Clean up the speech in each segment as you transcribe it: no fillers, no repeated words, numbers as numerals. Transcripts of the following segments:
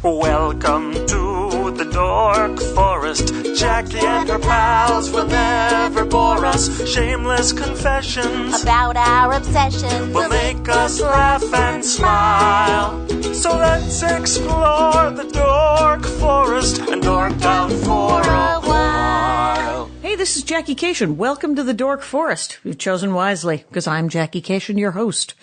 Welcome to the Dork Forest. Jackie and her pals will never bore us. Shameless confessions about our obsession will make us laugh and smile. So let's explore the Dork Forest and dork out for a while. Hey, this is Jackie Cation. Welcome to the Dork Forest. You've chosen wisely, because I'm Jackie Cation, your host.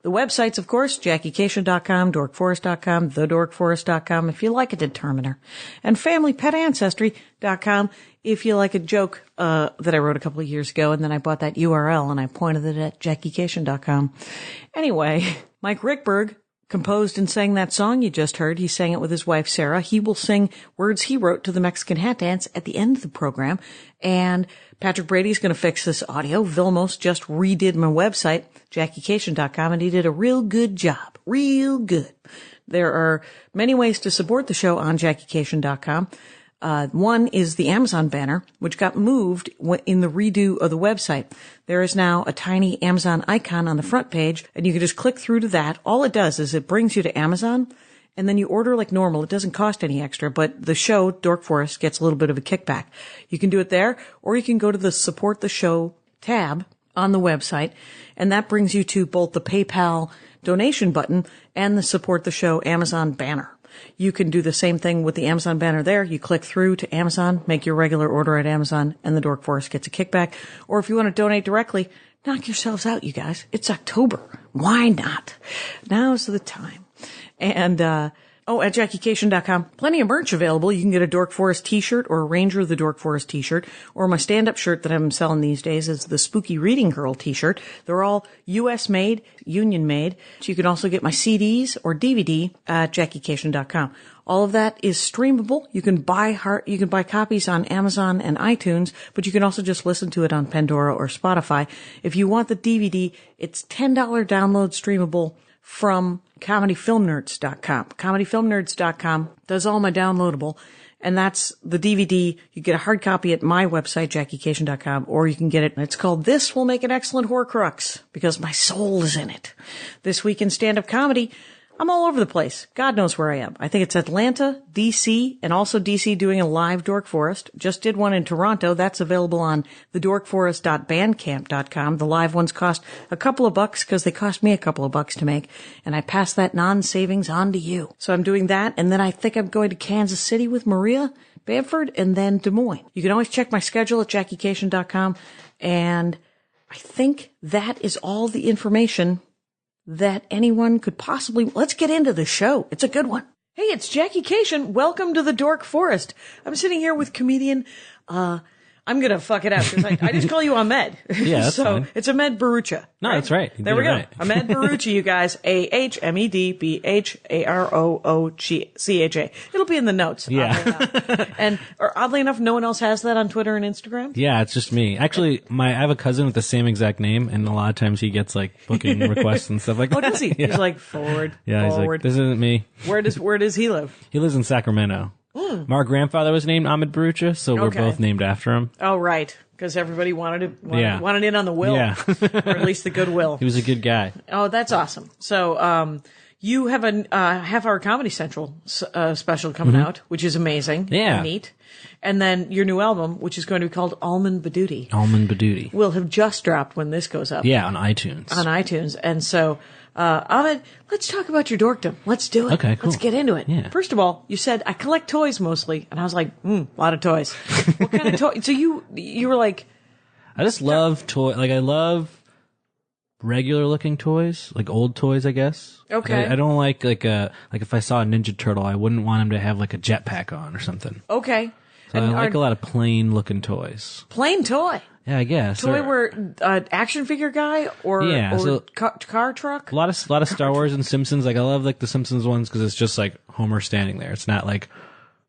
The websites, of course, JackieCation.com, DorkForest.com, TheDorkForest.com, if you like a determiner, and FamilyPetAncestry.com, if you like a joke that I wrote a couple of years ago, and then I bought that URL and I pointed it at JackieCation.com. Anyway, Mike Rickberg composed and sang that song you just heard. He sang it with his wife, Sarah. He will sing words he wrote to the Mexican hat dance at the end of the program. And Patrick Brady's going to fix this audio. Vilmos just redid my website, JackieCation.com, and he did a real good job. Real good. There are many ways to support the show on JackieCation.com. One is the Amazon banner, which got moved in the redo of the website. There is now a tiny Amazon icon on the front page, and you can just click through to that. All it does is it brings you to Amazon, and then you order like normal. It doesn't cost any extra, but the show, Dork Forest, gets a little bit of a kickback. You can do it there, or you can go to the Support the Show tab on the website, and that brings you to both the PayPal donation button and the Support the Show Amazon banner. You can do the same thing with the Amazon banner there. You click through to Amazon, make your regular order at Amazon, and the Dork Forest gets a kickback. Or if you want to donate directly, knock yourselves out, you guys. It's October. Why not? Now's the time. And, at JackieCation.com, plenty of merch available. You can get a Dork Forest t-shirt or a Ranger of the Dork Forest t-shirt, or my stand-up shirt that I'm selling these days is the Spooky Reading Girl t-shirt. They're all U.S. made, union made. So you can also get my CDs or DVD at JackieCation.com. All of that is streamable. You can buy copies on Amazon and iTunes, but you can also just listen to it on Pandora or Spotify. If you want the DVD, it's $10 download streamable from ComedyFilmNerds.com. ComedyFilmNerds.com does all my downloadable, and that's the DVD. You get a hard copy at my website, JackieCation.com, or you can get it. It's called This Will Make an Excellent Horcrux, because my soul is in it. This week in stand-up comedy, I'm all over the place. God knows where I am. I think it's Atlanta, D.C., and also D.C. doing a live Dork Forest. Just did one in Toronto. That's available on thedorkforest.bandcamp.com. The live ones cost a couple of bucks because they cost me a couple of bucks to make, and I pass that non-savings on to you. So I'm doing that, and then I think I'm going to Kansas City with Maria Bamford, and then Des Moines. You can always check my schedule at JackieCation.com, and I think that is all the information that anyone could possibly. Let's get into the show. It's a good one. Hey, it's Jackie Cation. Welcome to the Dork Forest. I'm sitting here with comedian, I'm gonna fuck it out because I just call you Ahmed. Yeah, that's so fine. it's Ahmed Bharoocha. No, right? that's right. There we go. Right. Ahmed Bharoocha, you guys. AhmedBharoocha. It'll be in the notes. Yeah. And oddly enough, no one else has that on Twitter and Instagram. Yeah, it's just me. Actually, I have a cousin with the same exact name, and a lot of times he gets like booking requests and stuff like that. Oh, does he? Yeah. He's like forward. Yeah, forward. he's like, this isn't me. Where does he live? He lives in Sacramento. My grandfather was named Ahmed Bharoocha, so we're both named after him. Oh, right. Because everybody wanted in on the will. Yeah. Or at least the goodwill. He was a good guy. Oh, that's awesome. So, you have a half-hour Comedy Central special coming out, which is amazing. Yeah. And neat. And then your new album, which is going to be called Almond Badoody. Almond Badoody. Will have just dropped when this goes up. Yeah, on iTunes. And so, Ahmed, let's talk about your dorkdom. Let's do it. Okay, cool. Let's get into it. Yeah. First of all, you said, I collect toys mostly. And I was like, a lot of toys. What kind of toys? So you were like... I just love I love regular looking toys, like old toys, I guess. Okay. I don't like if I saw a Ninja Turtle, I wouldn't want him to have like a jetpack on or something. Okay. So I like a lot of plain looking toys. Plain toy? Yeah, I guess. Toy where action figure guy or car truck? A lot of Star Wars and Simpsons. Like I love like the Simpsons ones because it's just like Homer standing there. It's not like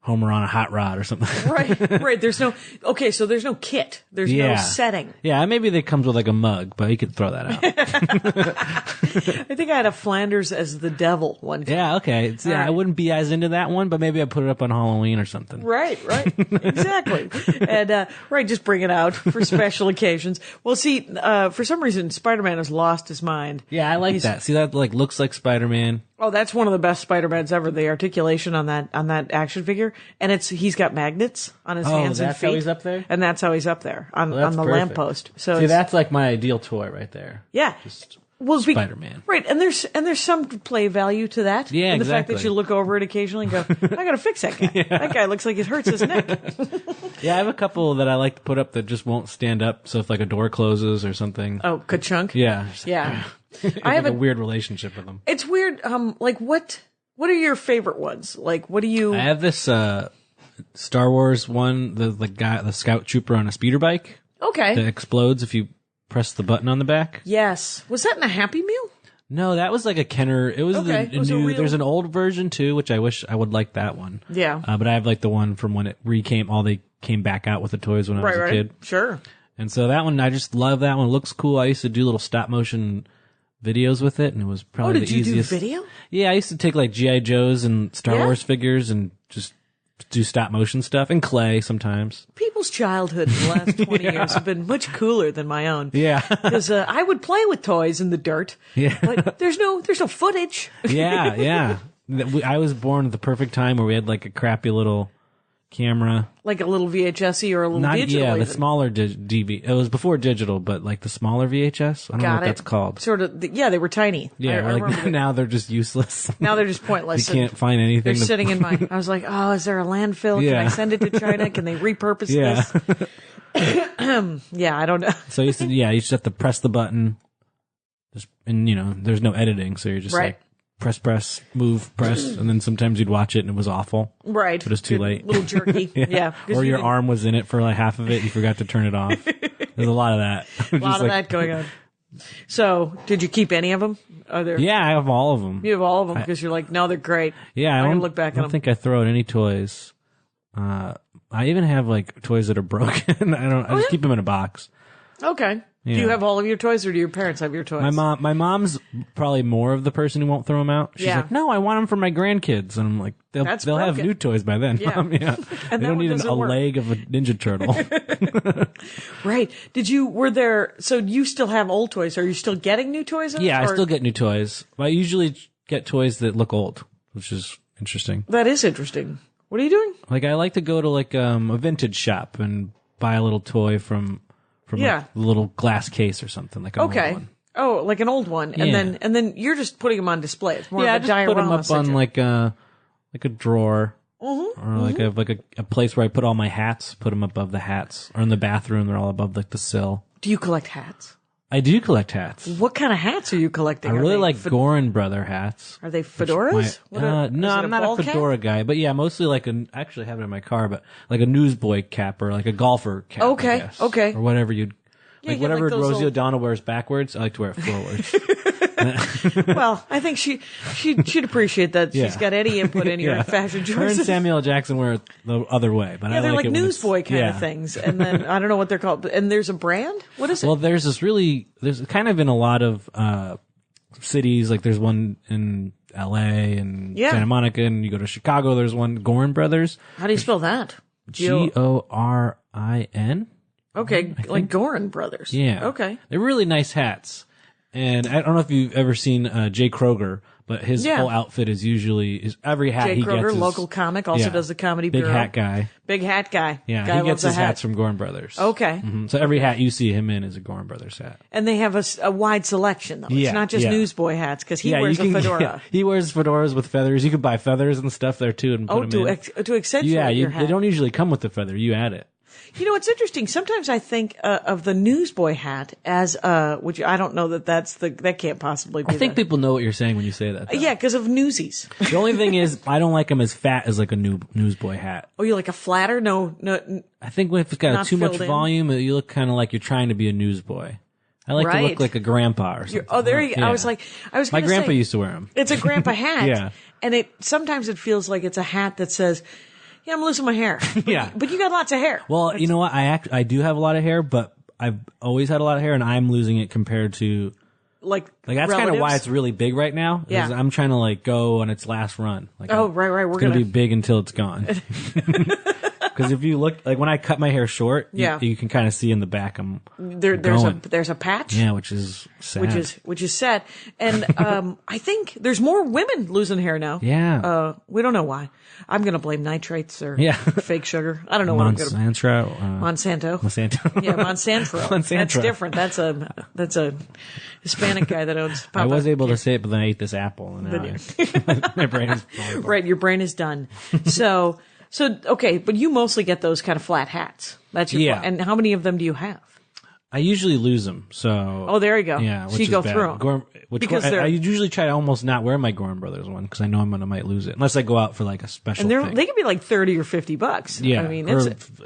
Homer on a hot rod or something. Right. There's no kit. There's no setting. Yeah, maybe they comes with like a mug, but you could throw that out. I think I had a Flanders as the devil one time. Yeah, okay. I wouldn't be as into that one, but maybe I'd put it up on Halloween or something. Right. Exactly. And, just bring it out for special occasions. Well, see, for some reason, Spider-Man has lost his mind. Yeah, I like that. See, that like looks like Spider-Man. Oh, that's one of the best Spider-Mans ever. The articulation on that action figure, and he's got magnets on his hands and feet. That's how he's up there? And that's how he's up there on the perfect. lamppost. So see, that's like my ideal toy right there. Yeah. Just Spider-Man. Right, and there's some play value to that. Yeah, in the exactly. fact that you look over it occasionally and go, I gotta fix that guy. Yeah. That guy looks like it hurts his neck. Yeah, I have a couple that I like to put up that just won't stand up. So if like a door closes or something. Oh, ka-chunk? Yeah. Yeah. I have a weird relationship with them. It's weird. Like what are your favorite ones? Like what do you? I have this Star Wars one, the scout trooper on a speeder bike. Okay. That explodes if you press the button on the back. Yes. Was that in a Happy Meal? No, that was like a Kenner. It was the new. There's an old version too, which I wish I would like that one. Yeah. But I have like the one from when it they came back out with the toys when I was a kid. Sure. And so that one, I just love that one. It looks cool. I used to do little stop motion videos with it, and it was probably the easiest. Did you do video? Yeah, I used to take like G.I. Joes and Star Wars figures and just do stop motion stuff and clay sometimes. People's childhood in the last 20 years have been much cooler than my own. Yeah. Because I would play with toys in the dirt. Yeah. But there's no footage. Yeah. I was born at the perfect time where we had like a crappy little camera. Like a little VHS or a little digital. Yeah, the even. smaller DV. It was before digital, but like the smaller VHS. I don't know what that's called. Sort of. Yeah, they were tiny. Yeah, now they're just useless. Now they're just pointless. You can't find anything. They're sitting in my. I was like, oh, is there a landfill? Yeah. Can I send it to China? Can they repurpose this? Yeah, I don't know. So you just have to press the button. And there's no editing, so you're just like press, move, press, and then sometimes you'd watch it and it was awful. Right. But it's too late. A little jerky. Yeah. Or your arm was in it for like half of it. You forgot to turn it off. There's a lot of that. A lot of that going on. So, did you keep any of them? Are there? Yeah, I have all of them. You have all of them because you're like, no, they're great. Yeah, I don't look back at them. I don't think I throw out any toys. I even have like toys that are broken. I just keep them in a box. Okay. Yeah. Do you have all of your toys, or do your parents have your toys? My mom's probably more of the person who won't throw them out. She's like, no, I want them for my grandkids, and I'm like, they'll have new toys by then. Yeah. Mom. Yeah. And they don't need a leg of a Ninja Turtle. Right. So you still have old toys? Are you still getting new toys? Yeah, I still get new toys. I usually get toys that look old, which is interesting. That is interesting. What are you doing? Like I like to go to like a vintage shop and buy a little toy from a little glass case or something like an old one. Oh, like an old one, and then you're just putting them on display. It's more of a just put them up on like a drawer, or like a place where I put all my hats. Put them above the hats, or in the bathroom. They're all above like the sill. Do you collect hats? I do collect hats. What kind of hats are you collecting? I really like Gorin Brother hats. Are they fedoras? No, I'm not a fedora guy, but yeah, mostly I actually have it in my car, but like a newsboy cap or like a golfer cap. Okay, I guess, okay. Or whatever whatever Rosie O'Donnell wears backwards, I like to wear it forwards. Well, I think she'd appreciate that she's got any input in your fashion choices. Her and Samuel L. Jackson wear it the other way, but I they're like it newsboy kind of things. And then I don't know what they're called. And there's a brand. What is it? Well, there's kind of in a lot of cities. Like there's one in L.A. and Santa Monica, and you go to Chicago. There's one Gorin Brothers. How do you spell that? Gorin. Okay, like Gorin Brothers. Yeah. Okay. They're really nice hats. And I don't know if you've ever seen Jay Kroger, but his whole outfit is usually every hat he Kroger, gets is, local comic, also does the Comedy Big Bureau. Hat guy. Big hat guy. Yeah, guy he gets his hat. hats from Gorin Brothers. Okay. Mm-hmm. So every hat you see him in is a Gorin Brothers hat. And they have a wide selection, though. It's not just newsboy hats, because he wears a fedora. Yeah, he wears fedoras with feathers. You could buy feathers and stuff there, too, and put them in. To accentuate your hat. They don't usually come with the feather. You add it. You know, it's interesting. Sometimes I think of the newsboy hat as which I don't know that can't possibly be. I think people know what you're saying when you say that. Yeah, because of Newsies. The only thing is, I don't like them as fat as like a newsboy hat. Oh, you like a flatter? No. I think if it's got too much volume, you look kind of like you're trying to be a newsboy. I like to look like a grandpa or something. There you go. Yeah. My grandpa used to wear them. It's a grandpa hat. Yeah. And sometimes it feels like it's a hat that says, yeah, I'm losing my hair. But you got lots of hair. Well, you know what? I do have a lot of hair, but I've always had a lot of hair, and I'm losing it compared to like that's kind of why it's really big right now. Yeah. I'm trying to go on its last run. Right. We're gonna be big until it's gone. Because if you look, like when I cut my hair short, Yeah. you can kind of see in the back I'm there's going. a patch. Yeah, which is sad. Which is sad. And I think there's more women losing hair now. Yeah. We don't know why. I'm going to blame nitrates or Yeah. fake sugar. I don't know what I'm going to Monsanto. Monsanto. Yeah, Monsanto. Monsanto. That's different. That's a Hispanic guy that owns I was able to say it, but then I ate this apple and now my brain is falling apart. Right, your brain is done. So okay, but you mostly get those kind of flat hats. That's your Yeah. and how many of them do you have? I usually lose them, so. Oh, there you go. Yeah, so which you is go bad. through them. Because I usually try to almost not wear my Gorham Brothers one because I know I might lose it unless I go out for like a special and thing. they can be like $30 or $50. Yeah, I mean,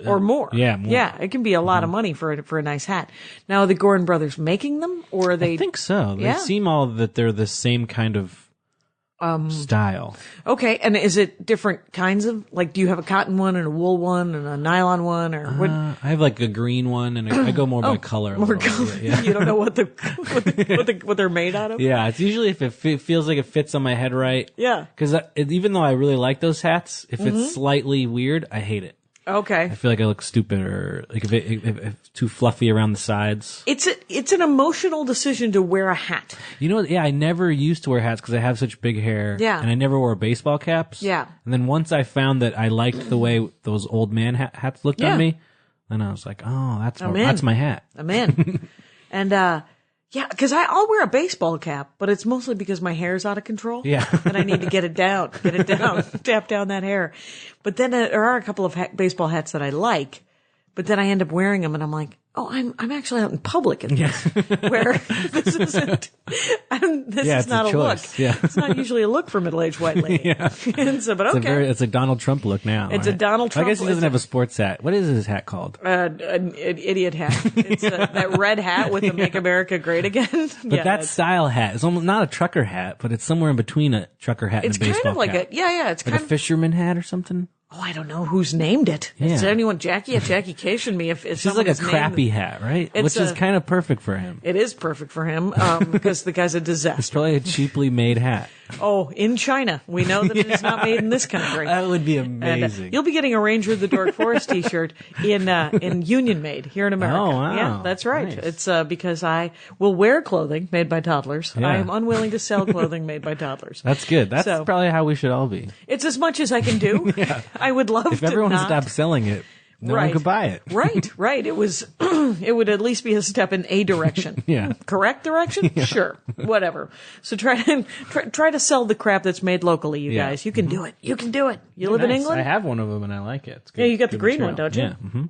or more. Yeah, more. Yeah, it can be a lot of money for a nice hat. Now, are the Gorham Brothers making them, or are they? I think so. They Yeah. seem all that they're the same kind of style. Okay, and is it different kinds of, like, do you have a cotton one and a wool one and a nylon one, or what? I have like a green one, and I go more by color. More color. Yeah. You don't know what what they're made out of. Yeah, it's usually if it feels like it fits on my head right. Yeah. Because even though I really like those hats, if it's slightly weird, I hate it. Okay. I feel like I look stupid, or like if it's too fluffy around the sides. It's an emotional decision to wear a hat. You know, yeah, I never used to wear hats because I have such big hair. Yeah. And I never wore baseball caps. Yeah. And then once I found that I liked the way those old man hats looked Yeah. on me, then I was like, oh, that's in. my hat. I'm in. And yeah, because I'll wear a baseball cap, but it's mostly because my hair's out of control. Yeah. And I need to get it down, tap down that hair. But then there are a couple of baseball hats that I like, but then I end up wearing them and I'm like, oh, I'm actually out in public in this, where this isn't, is not a look. Yeah. It's not usually a look for a middle-aged white lady. Yeah. And so, but okay. It's a Donald Trump look now. It's right? a Donald Trump I guess he doesn't have a sports hat. What is his hat called? An idiot hat. It's that red hat with the Make America Great Again. But that style hat is almost not a trucker hat, but it's somewhere in between a trucker hat and a baseball cap. It's kind of like it's like kind a fisherman hat or something. Oh, I don't know who's named it. Yeah. Is anyone Jackie Cation me if it's like a crappy hat, right? Which is kind of perfect for him. It is perfect for him because the guy's a disaster. It's probably a cheaply made hat. Oh, in China. We know that it's not made in this country. That would be amazing. And, you'll be getting a Ranger of the Dork Forest t-shirt in Union Made here in America. Oh, wow. Yeah, that's right. Nice. It's because I will wear clothing made by toddlers. Yeah. I am unwilling to sell clothing made by toddlers. That's good. That's probably how we should all be. It's as much as I can do. Yeah. I would love if to everyone not. stopped selling it, no one could buy it. Right. It was, it would at least be a step in a direction. Yeah. Correct direction? Yeah. Sure. Whatever. So try to sell the crap that's made locally, you guys. You can do it. You can do it. You live in England? I have one of them and I like it. It's good, yeah, you got the green material. one, don't you? Yeah. Mm-hmm.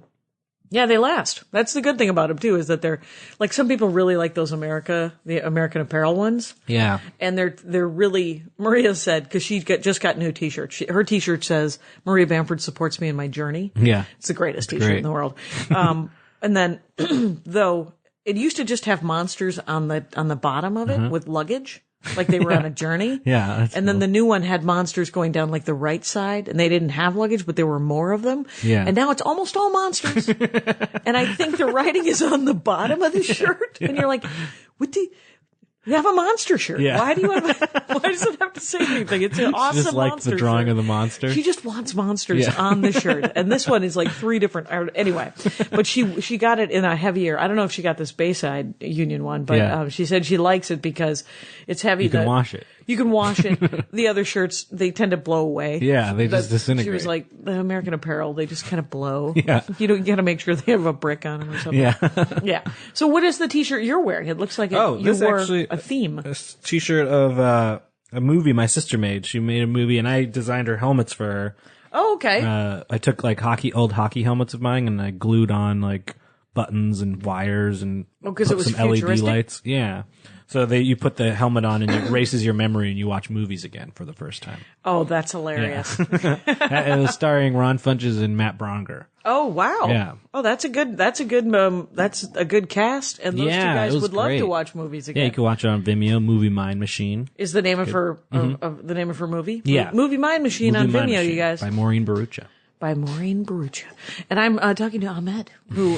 Yeah, they last. That's the good thing about them too, is that they're like, some people really like those the American Apparel ones. Yeah. And they're really, Maria said, cause she just got new t-shirts. Her t-shirt says, Maria Bamford supports me in my journey. Yeah. It's the greatest t-shirt in the world. And then, though, it used to just have monsters on the bottom of it with luggage. Like they were on a journey. Yeah. And then the new one had monsters going down like the right side, and they didn't have luggage, but there were more of them. Yeah. And now it's almost all monsters. And I think the writing is on the bottom of the shirt. And you're like, you have a monster shirt. Yeah. Why does it have to say anything? It's an awesome just like monster the drawing shirt. of the monster. She just wants monsters on the shirt. And this one is like 3 different, anyway, but she got it in a heavier, I don't know if she got this Bayside Union one, but she said she likes it because it's heavy. You can wash it. You can wash it. The other shirts, they tend to blow away. Yeah, they just disintegrate. She was like, the American Apparel, they just kind of blow. Yeah. You gotta make sure they have a brick on them or something. Yeah. Yeah. So what is the t-shirt you're wearing? It looks like you wore a theme. A t-shirt of a movie my sister made. She made a movie and I designed her helmets for her. Oh, okay. I took like old hockey helmets of mine and I glued on like buttons and wires and because it was some LED futuristic? lights. Yeah. So you put the helmet on and it erases your memory and you watch movies again for the first time. Oh, that's hilarious. It was starring Ron Funches and Matt Bronger. Oh, wow. Yeah. Oh, that's a good cast. And those two guys would love to watch movies again. Yeah, you can watch it on Vimeo, Movie Mind Machine. Is the name of her, the name of her movie? Yeah. Movie Mind Machine Movie on Mind Vimeo, Machine you guys. by Maureen Bharoocha. by Maureen Bharoocha. And I'm talking to Ahmed, who,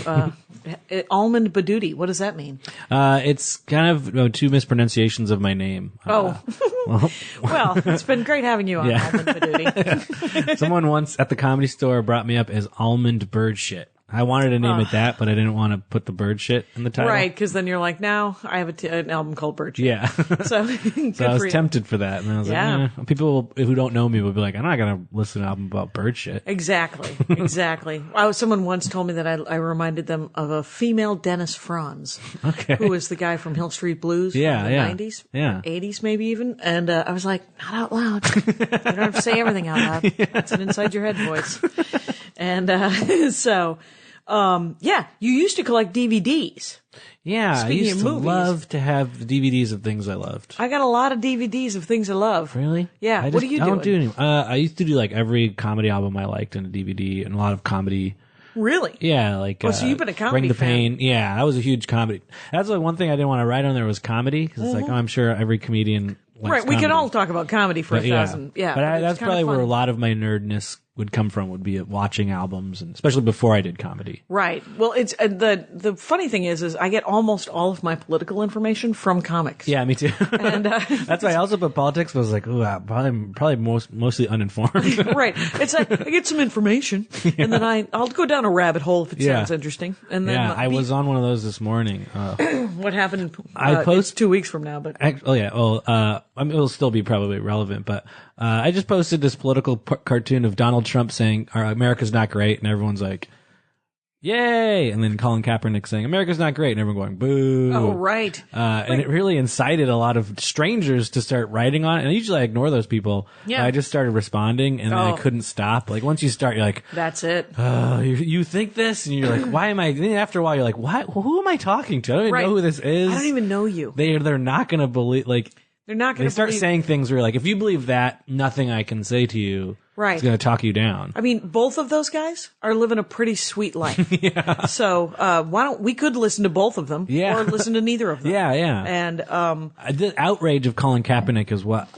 Almond Badoody. What does that mean? It's kind of two mispronunciations of my name. Well, it's been great having you on, Almond Badoody. Someone once at the Comedy Store brought me up as Almond Bird Shit. I wanted to name it that, but I didn't want to put the bird shit in the title. Right, because then you're like, now I have an album called Bird Shit. Yeah. So I was tempted for that. And I was like, people who don't know me will be like, I'm not going to listen to an album about bird shit. Exactly. Someone once told me that I reminded them of a female Dennis Franz, who was the guy from Hill Street Blues from the 90s, 80s maybe even. And I was like, not out loud. You don't have to say everything out loud. It's an inside your head voice. And you used to collect DVDs. Yeah, Speaking I used of to movies, love to have DVDs of things I loved. I got a lot of DVDs of things I love. Really? Yeah. What do you do? I don't do any. I used to do like every comedy album I liked in a DVD and a lot of comedy. Really? Yeah, like. So you've been a comedy Bring the fan. Pain. Yeah, I was a huge comedy. That's like one thing I didn't want to write on there was comedy because it's like, I'm sure every comedian. Likes we comedy. can all talk about comedy for 1,000. Yeah. But that's probably where a lot of my nerdness would come from, would be watching albums, and especially before I did comedy. Right. Well, it's the funny thing is I get almost all of my political information from comics. Yeah, me too. And that's why I also put politics. But I was like, ooh, probably mostly uninformed. Right. It's like I get some information, and then I'll go down a rabbit hole if it sounds interesting. And then I was on one of those this morning. What happened? I post it's 2 weeks from now, but I mean, it'll still be probably relevant, but I just posted this political cartoon of Donald Trump saying America's not great, and everyone's like, yay, and then Colin Kaepernick saying America's not great, and everyone going, boo. Oh, right. And it really incited a lot of strangers to start writing on it, and usually I ignore those people. Yeah. I just started responding, and then I couldn't stop. Like, once you start, you're like, that's it. You think this? And you're like, why am I? And then after a while, you're like, what? Who am I talking to? I don't even know who this is. I don't even know you. They're not going to believe, like, they're not going to start saying things where, like, if you believe that, nothing I can say to you is going to talk you down. I mean, both of those guys are living a pretty sweet life. Yeah. So, we could listen to both of them or listen to neither of them. Yeah. And, the outrage of Colin Kaepernick is what,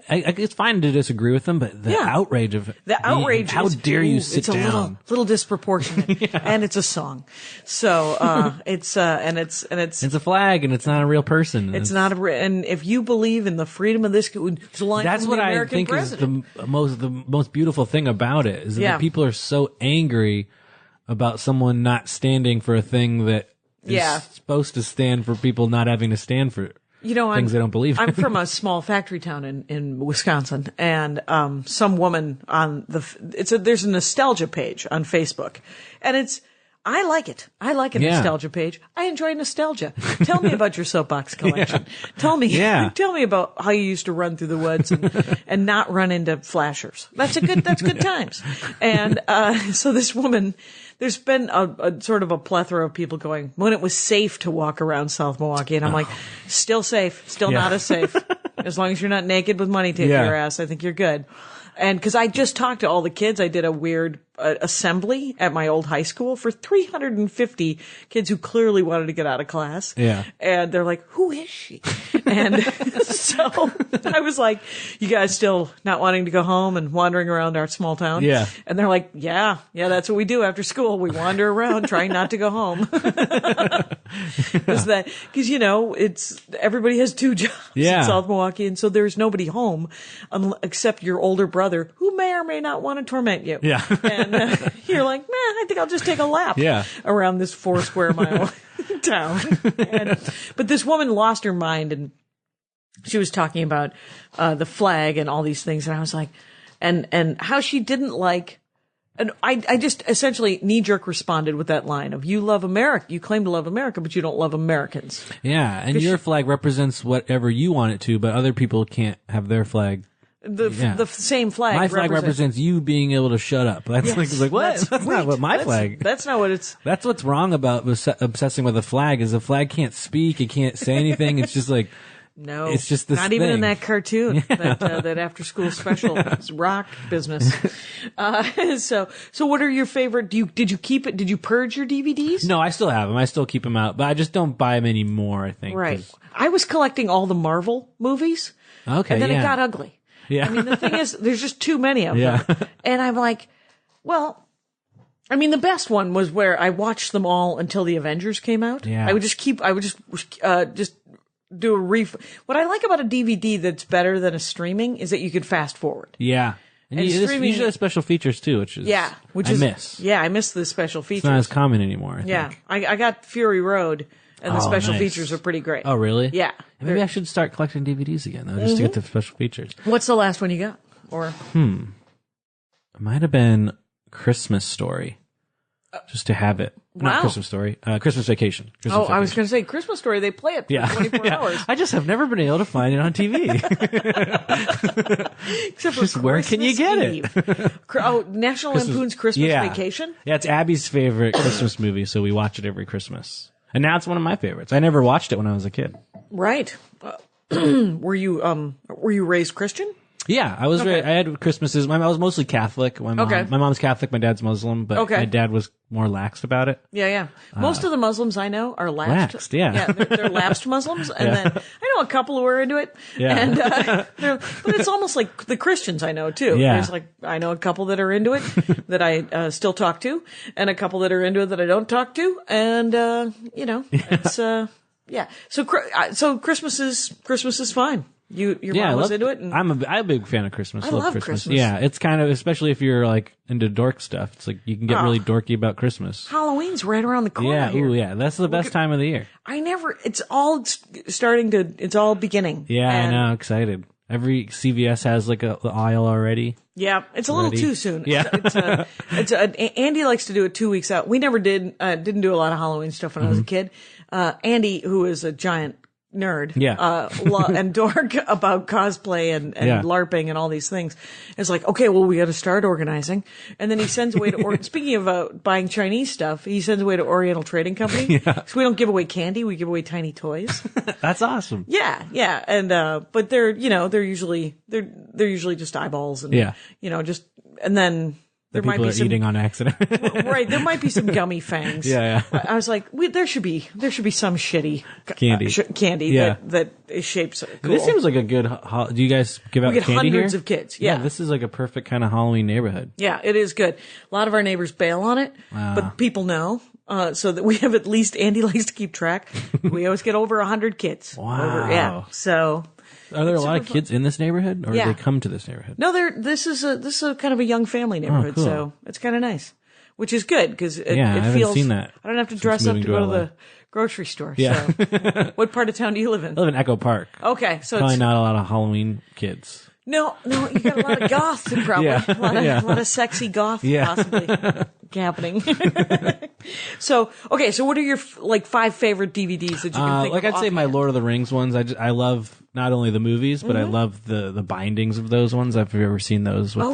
it's fine to disagree with them, but the outrage of, how dare you sit down? It's a little disproportionate. And it's a song. So, it's a flag and it's not a real person. It's not and if you believe in the freedom of this, it's a line that's from what the I American think president. is the most beautiful thing about it is that people are so angry about someone not standing for a thing that is supposed to stand for people not having to stand for things they don't believe in. I'm from a small factory town in Wisconsin, and some woman on there's a nostalgia page on Facebook, and I like it. I like a nostalgia page. I enjoy nostalgia. Tell me about your soapbox collection. Tell me about how you used to run through the woods and not run into flashers. That's good times. And, so this woman, there's been a sort of a plethora of people going, when it was safe to walk around South Milwaukee. And I'm like, still safe, still not as safe. As long as you're not naked with money taped to your ass, I think you're good. And cause I just talked to all the kids, I did a weird assembly at my old high school for 350 kids who clearly wanted to get out of class. Yeah. And they're like, who is she? And so I was like, you guys still not wanting to go home and wandering around our small town? Yeah. And they're like, yeah, that's what we do after school. We wander around trying not to go home. Cause everybody has two jobs in South Milwaukee. And so there's nobody home except your older brother who may or may not want to torment you. Yeah. And you're like, I think I'll just take a lap around this 4 square mile town. But this woman lost her mind, and she was talking about the flag and all these things. And I was like, and how she didn't like, and I just essentially knee-jerk responded with that line of, you love America, you claim to love America, but you don't love Americans. Yeah, and your flag represents whatever you want it to, but other people can't have their flag. The same flag. My flag represents you being able to shut up. That's like what? That's not what my flag. That's not what it's. That's what's wrong about obsessing with a flag. Is the flag can't speak. It can't say anything. It's just like. No, it's just this not thing. Even in that cartoon, that after school special rock business. So what are your favorite? Did you keep it? Did you purge your DVDs? No, I still have them. I still keep them out, but I just don't buy them anymore. I think. Right. I was collecting all the Marvel movies. Okay. And then it got ugly. Yeah. I mean, the thing is, there's just too many of them. And I'm like, Well, I mean, the best one was where I watched them all until the Avengers came out. Yeah. I would just do a What I like about a DVD that's better than a streaming is that you could fast forward. Yeah. And And this streaming- usually has special features too, which I miss. Yeah, I miss the special features. It's not as common anymore. I Yeah, think. I got Fury Road, and the Oh, special nice. features are pretty great. Oh, really? Yeah. Maybe I should start collecting DVDs again, though, just to get the special features. What's the last one you got? Or It might have been Christmas Story. Just to have it. Wow. Not Christmas Story. Christmas Vacation. Christmas I was Vacation. going to say Christmas Story. They play it for 24 Yeah. hours. I just have never been able to find it on TV. Except for Just where can you Christmas get it? Eve. National Lampoon's Christmas Yeah. Vacation. Yeah, it's Abby's favorite Christmas movie, so we watch it every Christmas. And now it's one of my favorites. I never watched it when I was a kid. Right. Were you raised Christian? Yeah, I was. Okay. I had Christmases. I was mostly Catholic. My mom's Catholic. My dad's Muslim, but Okay. my dad was more laxed about it. Yeah. Most of the Muslims I know are lapsed. Laxed, yeah. Yeah, they're lapsed Muslims. And then I know a couple who are into it. Yeah. And, but it's almost like the Christians I know too. Yeah. There's I know a couple that are into it that I still talk to, and a couple that are into it that I don't talk to. And, it's, yeah. So Christmas is fine. Your mom was into it? And I'm a big fan of Christmas. I love Christmas. Yeah, it's kind of, especially if you're like into dork stuff. It's like you can get really dorky about Christmas. Halloween's right around the corner Yeah, here. ooh, yeah. That's the best time of the year. It's all it's all beginning. Yeah, And, I know. Excited. Every CVS has like the aisle already. Yeah, it's a little Ready. too soon. Yeah. Andy likes to do it 2 weeks out. We never didn't do a lot of Halloween stuff when I was a kid. Andy, who is a giant nerd, and dork about cosplay and LARPing and all these things, is like, okay, well, we got to start organizing. And then he sends away to, speaking of buying Chinese stuff, he sends away to Oriental Trading Company. So we don't give away candy, we give away tiny toys. That's awesome. Yeah. And, but they're usually just eyeballs and, and then there might People be are some, eating on accident. right. There might be some gummy fangs. Yeah. I was like, there should be some shitty Candy. Candy Yeah. that is shaped cool. This seems like a good. Do you guys give out We get candy hundreds here? of kids. Yeah. This is like a perfect kind of Halloween neighborhood. Yeah, it is good. A lot of our neighbors bail on it, but people know. So that we have at least, Andy likes to keep track. We always get over 100 kids. Wow. So. Are there a lot of kids in this neighborhood, or Yeah. do they come to this neighborhood? No, this is a kind of a young family neighborhood, cool. so it's kind of nice, which is good because I it haven't feels. seen that I don't have to since dress up moving to to go to LA. the grocery store. Yeah. So. What part of town do you live in? I live in Echo Park. Okay, so Probably it's not a lot of Halloween kids. no, you got a lot of goth probably, Yeah. a lot of sexy goth possibly happening. So what are your 5 favorite DVDs that you can think Like of? I'd say my offhand? Lord of the Rings ones. I love not only the movies, but I love the bindings of those ones. If you've ever seen those with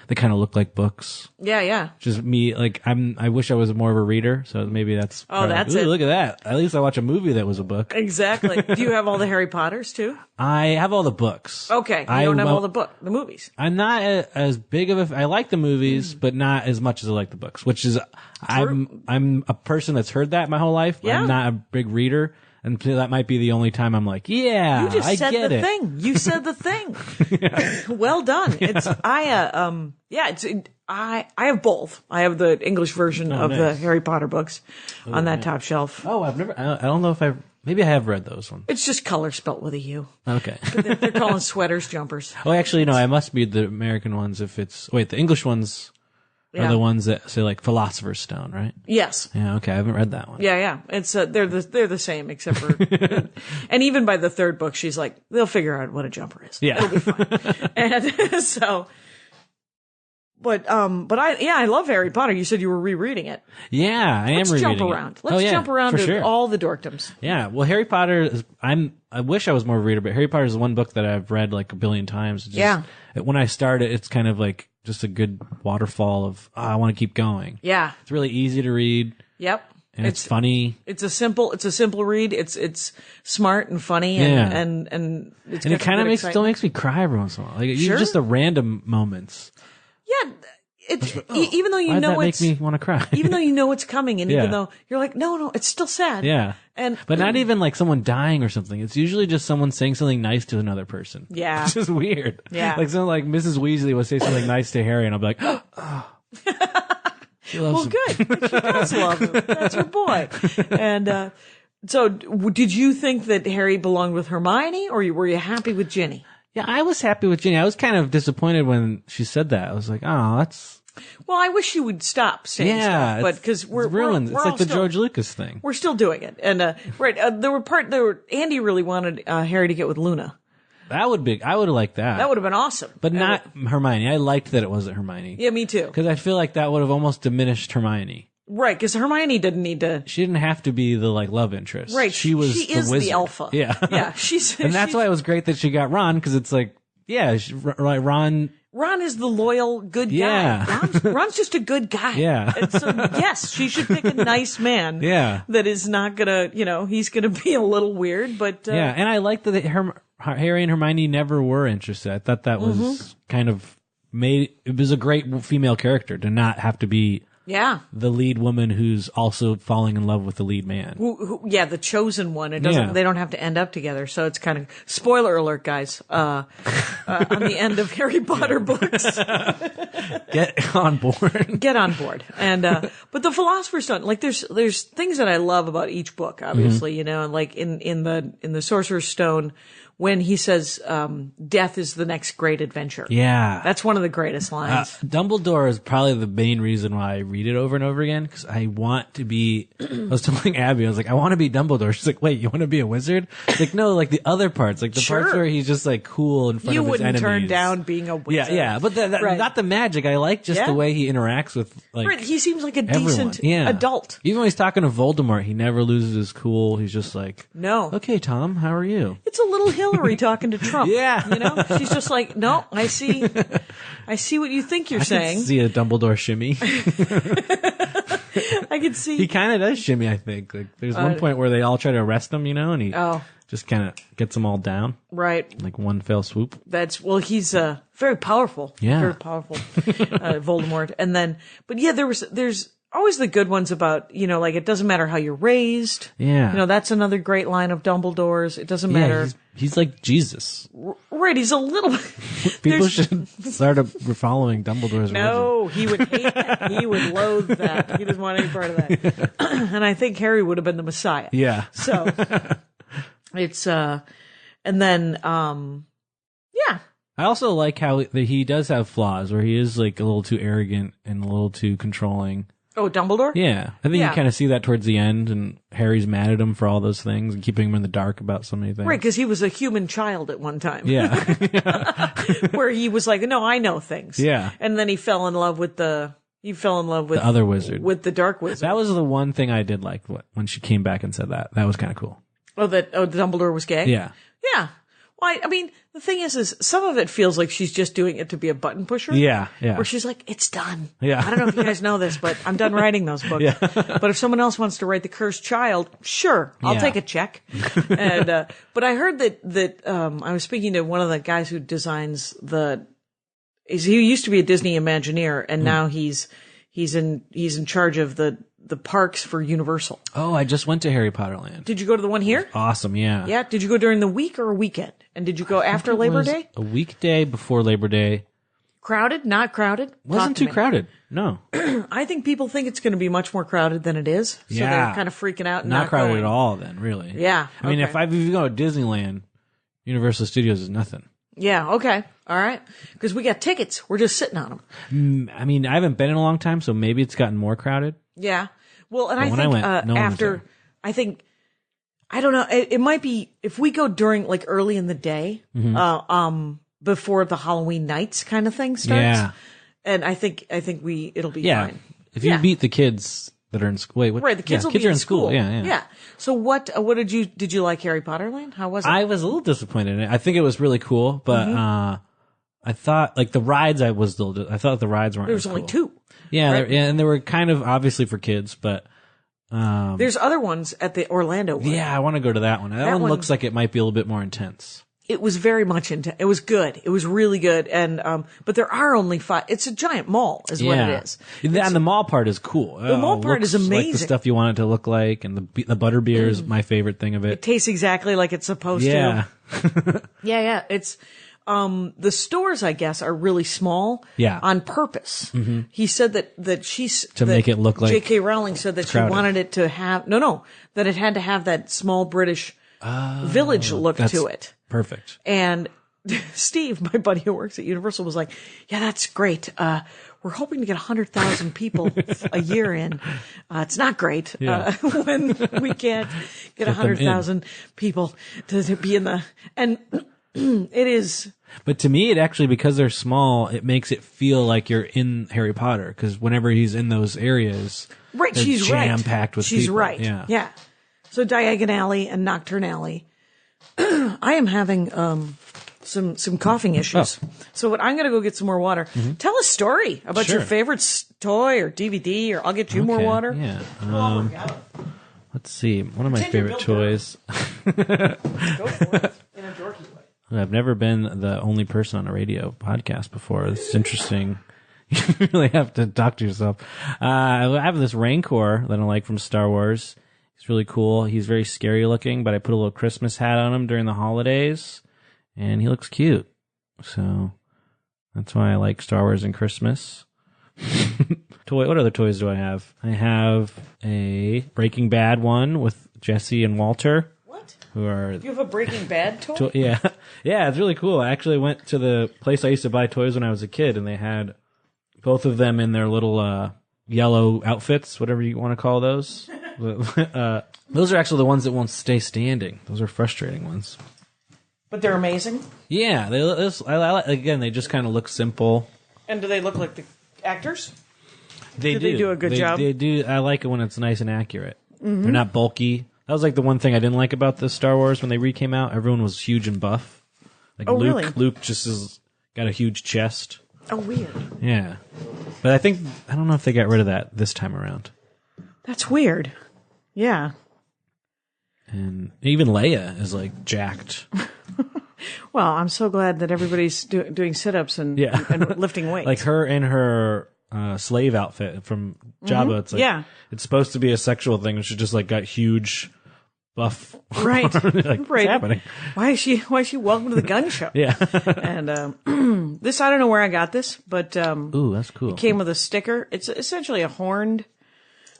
they kind of look like books. Yeah. Just me, I wish I was more of a reader, so maybe that's. That's it. Look at that. At least I watch a movie that was a book. Exactly. Do you have all the Harry Potters too? I have all the books. Okay, you don't have all the movies. I'm not as big of a. I like the movies, but not as much as I like the books. Which is, I'm a person that's heard that my whole life. Yeah. I'm not a big reader, and so that might be the only time I'm like, yeah, You just I said get the it. thing. You said the thing. Well done. It's I have both. I have the English version of the nice. Harry Potter books on that top shelf. Oh, I've never. I don't know if I've. Maybe I have read those ones. It's just color spelt with a U. Okay. They're calling sweaters jumpers. Oh, actually, no. I must be the American ones. If it's the English ones are the ones that say like Philosopher's Stone, right? Yes. Yeah. Okay. I haven't read that one. Yeah. It's they're the same except for, and even by the third book, she's like, they'll figure out what a jumper is. Yeah. It'll be fine. And so. But I love Harry Potter. You said you were rereading it. Yeah, I am Let's rereading jump around. it. Let's jump around for to sure. all the dorkdoms. Yeah, well, Harry Potter is. I wish I was more of a reader, but Harry Potter is one book that I've read like a billion times. It's just, when I start it, it's kind of like just a good waterfall of I want to keep going. Yeah. It's really easy to read. Yep. And it's funny. It's a simple read. It's smart and funny and it's And it kind of still makes me cry every once in a while. Like Sure. just the random moments. Yeah. Even though you Why'd know that make it's me want to cry. even though you know it's coming and Yeah. even though you're like, no, it's still sad. Yeah. But not even like someone dying or something. It's usually just someone saying something nice to another person. Yeah. It's just weird. Yeah. Like someone like Mrs. Weasley will say something nice to Harry and I'll be like, oh. Well, good. She does love him. That's her boy. And so, did you think that Harry belonged with Hermione, or were you happy with Ginny? Yeah, I was happy with Ginny. I was kind of disappointed when she said that. I was like, oh, that's... Well, I wish you would stop saying stuff, but because we're ruined. We're it's like the still, George Lucas thing. We're still doing it, and Andy really wanted Harry to get with Luna. I would have liked that. That would have been awesome, but not Hermione. I liked that it wasn't Hermione. Yeah, me too. Because I feel like that would have almost diminished Hermione. Right, because Hermione didn't need to. She didn't have to be the love interest. Right, she was. She the is wizard. the alpha. Yeah, yeah. And that's why it was great that she got Ron, because it's like, yeah, Ron. Ron is the loyal, good guy. Yeah. Ron's just a good guy. Yeah. And so, yes, she should pick a nice man. Yeah. That is not gonna, he's gonna be a little weird, but. Yeah, and I liked that Harry and Hermione never were interested. I thought that was kind of it was a great female character to not have to be. Yeah. The lead woman who's also falling in love with the lead man. Yeah, the chosen one. It doesn't. They don't have to end up together. So it's kind of spoiler alert, guys. On the end of Harry Potter books, get on board. Get on board. And but the Philosopher's Stone, like there's things that I love about each book. Obviously, and like in the Sorcerer's Stone, when he says, death is the next great adventure. Yeah. That's one of the greatest lines. Dumbledore is probably the main reason why I read it over and over again, because I want to be, I was telling Abby, I was like, I want to be Dumbledore. She's like, wait, you want to be a wizard? Like, no, like the other parts, like the parts where he's just like cool in front of his enemies. You wouldn't turn down being a wizard. Yeah, but right. Not the magic. I like just the way he interacts with like right. He seems like a everyone. decent adult. Even when he's talking to Voldemort, he never loses his cool. He's just like, no. Okay, Tom, how are you? It's a little Hillary talking to Trump. Yeah. She's just like, no, I see what you think you're saying. I can see a Dumbledore shimmy. I can see. He kind of does shimmy, I think. Like, there's one point where they all try to arrest him, and he just kind of gets them all down. Right. Like one fell swoop. He's very powerful. Yeah. Very powerful. Voldemort. And then, but yeah, there's always the good ones about, like it doesn't matter how you're raised. Yeah. That's another great line of Dumbledore's. It doesn't matter. He's like Jesus. Right. He's a little. People should start following Dumbledore's No, he would hate that. He would loathe that. He doesn't want any part of that. And I think Harry would have been the Messiah. Yeah. So it's, and then, yeah. I also like how he does have flaws where he is like a little too arrogant and a little too controlling. Oh, Dumbledore? Yeah. I think you kind of see that towards the end, and Harry's mad at him for all those things and keeping him in the dark about so many things. Right, because he was a human child at one time. Yeah. Where he was like, no, I know things. Yeah. And then he fell in love with the other wizard. With the dark wizard. That was the one thing I did like when she came back and said that. That was kind of cool. Dumbledore was gay? Yeah. Yeah. Well, I mean, the thing is some of it feels like she's just doing it to be a button pusher. Yeah, yeah. Where she's like, it's done. Yeah. I don't know if you guys know this, but I'm done writing those books. Yeah. But if someone else wants to write The Cursed Child, sure, I'll take a check. And, but I heard that I was speaking to one of the guys who designs he used to be a Disney Imagineer, and now he's in charge of the parks for Universal. Oh, I just went to Harry Potter Land. Did you go to the one here? Awesome, yeah. Yeah. Did you go during the week or a weekend? And did you go after Labor Day? A weekday before Labor Day. Crowded? Not crowded? Wasn't too crowded. No. I think people think it's going to be much more crowded than it is. So they're kind of freaking out. And not crowded going. At all then, really. Yeah. I mean, if you go to Disneyland, Universal Studios is nothing. Yeah, okay. All right. Because we got tickets. We're just sitting on them. I mean, I haven't been in a long time, so maybe it's gotten more crowded. Yeah. Well, and but I think I don't know, it might be, if we go during, like, early in the day, before the Halloween nights kind of thing starts. Yeah. And I think it'll be fine. If you beat the kids that are in school. Wait, what? Right, the kids will kids be are in school. Yeah. So what did you like Harry Potter Land? How was it? I was a little disappointed in it. I think it was really cool, but I thought like the rides I thought the rides weren't There was as only cool. 2. Yeah, right? and they were kind of obviously for kids, but there's other ones at the Orlando one. Yeah, I want to go to that one. That one looks like it might be a little bit more intense. It was very much intense. It was good. It was really good. And, but there are only 5. It's a giant mall is what it is. And the mall part is cool. The mall part is amazing. Like the stuff you want it to look like, and the butterbeer is my favorite thing of it. It tastes exactly like it's supposed to. Yeah. It's, The stores, I guess, are really small. Yeah. On purpose. Mm-hmm. He said that she's to make it look like J.K. Rowling said that she crowded. wanted it to have that it had to have that small British village look to it. Perfect. And Steve, my buddy who works at Universal, was like, "Yeah, that's great. We're hoping to get 100,000 people a year in. It's not great when we can't get 100,000 people to be in the and." It is. But to me, it actually, because they're small, it makes it feel like you're in Harry Potter. Because whenever he's in those areas, right, they're she's jam-packed with she's people. right. Yeah. So Diagon Alley and Nocturne Alley. I am having some coughing issues. Oh. So I'm going to go get some more water. Mm-hmm. Tell a story about your favorite toy or DVD, or I'll get you more water. Yeah. Let's see. One of my favorite toys. Go for it. In a dorky way. I've never been the only person on a radio podcast before. This is interesting. You really have to talk to yourself. I have this Rancor that I like from Star Wars. He's really cool. He's very scary looking, but I put a little Christmas hat on him during the holidays, and he looks cute. So that's why I like Star Wars and Christmas. What other toys do I have? I have a Breaking Bad one with Jesse and Walter. Who are you have a Breaking Bad toy? Yeah, it's really cool. I actually went to the place I used to buy toys when I was a kid, and they had both of them in their little yellow outfits, whatever you want to call those. Those are actually the ones that won't stay standing. Those are frustrating ones. But they're amazing. Yeah, again, they just kind of look simple. And do they look like the actors? They do. They do a good job. They do. I like it when it's nice and accurate. Mm-hmm. They're not bulky. That was like the one thing I didn't like about the Star Wars when they came out. Everyone was huge and buff. Like really? Luke just got a huge chest. Oh, weird. Yeah. But I don't know if they got rid of that this time around. That's weird. Yeah. And even Leia is like jacked. Well, I'm so glad that everybody's doing sit-ups and lifting weights. Like her in her slave outfit from Jabba. Mm-hmm. It's like, it's supposed to be a sexual thing. She just like got huge, buff. Right. Like, what's happening? Why is she welcome to the gun show? Yeah. And this, I don't know where I got this, but ooh, that's cool. It came with a sticker. It's essentially a horned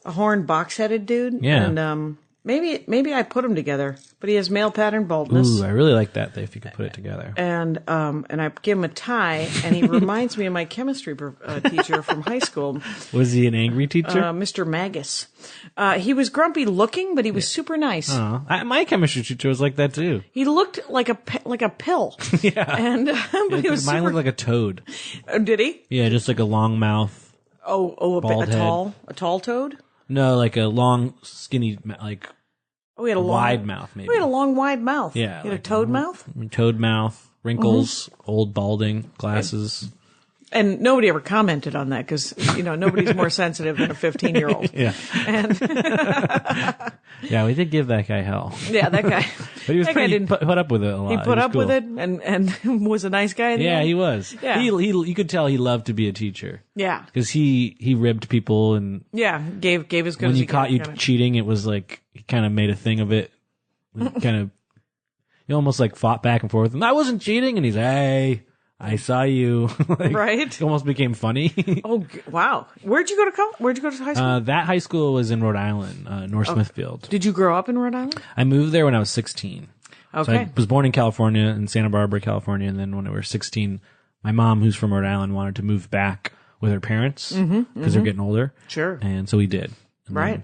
box-headed dude. Yeah. And maybe I put them together, but he has male pattern baldness. Ooh, I really like that. If you could put it together. And I give him a tie, and he reminds me of my chemistry teacher from high school. Was he an angry teacher? Mr. Magus. He was grumpy looking, but he was super nice. My chemistry teacher was like that too. He looked like a pill. Yeah. And but he was mine looked like a toad. Did he? Yeah, just like a long mouth. A tall toad. No, like a long, skinny, like he had a wide mouth, maybe. We had a long, wide mouth. Yeah. He had a toad mouth? Toad mouth, wrinkles, old balding, glasses. And nobody ever commented on that because, nobody's more sensitive than a 15-year-old. Yeah. And yeah, we did give that guy hell. Yeah, that guy. But he was put up with it a lot. He put up with it and was a nice guy. He was. Yeah. You could tell he loved to be a teacher. Yeah. Because he ribbed people and gave as good when as he caught you cheating, it was like he kind of made a thing of it. He almost like fought back and forth. And I wasn't cheating, and he's hey. I saw you. Right. It almost became funny. Oh, wow. Where'd you go to college? Where'd you go to high school? That high school was in Rhode Island, North Smithfield. Did you grow up in Rhode Island? I moved there when I was 16. Okay. So I was born in California, in Santa Barbara, California. And then when I was 16, my mom, who's from Rhode Island, wanted to move back with her parents because they're getting older. Sure. And so we did. And right.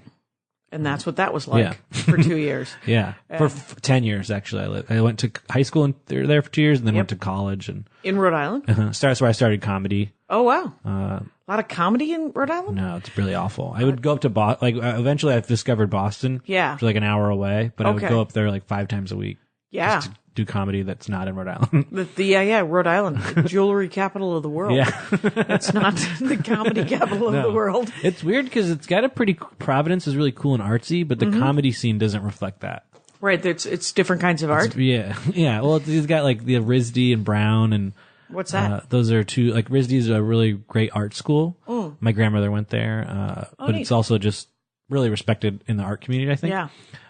And that's what that was like for 2 years. Yeah. For 10 years, actually. I went to high school and there for 2 years and then went to college. And in Rhode Island? That's where I started comedy. Oh, wow. A lot of comedy in Rhode Island? No, it's really awful. I would go up to Boston. Eventually I discovered Boston. Yeah. Which was like an hour away. But I would go up there like 5 times a week. Yeah. Just to do comedy that's not in Rhode Island. Rhode Island, the jewelry capital of the world. Yeah. It's not the comedy capital of the world. It's weird because it's got a pretty, Providence is really cool and artsy, but the comedy scene doesn't reflect that. Right. It's different kinds of art. Yeah. Well, it's got like the RISD and Brown and. What's that? Those are two, like RISD is a really great art school. Mm. My grandmother went there. But neat. it's also just really respected in the art community, I think. Yeah.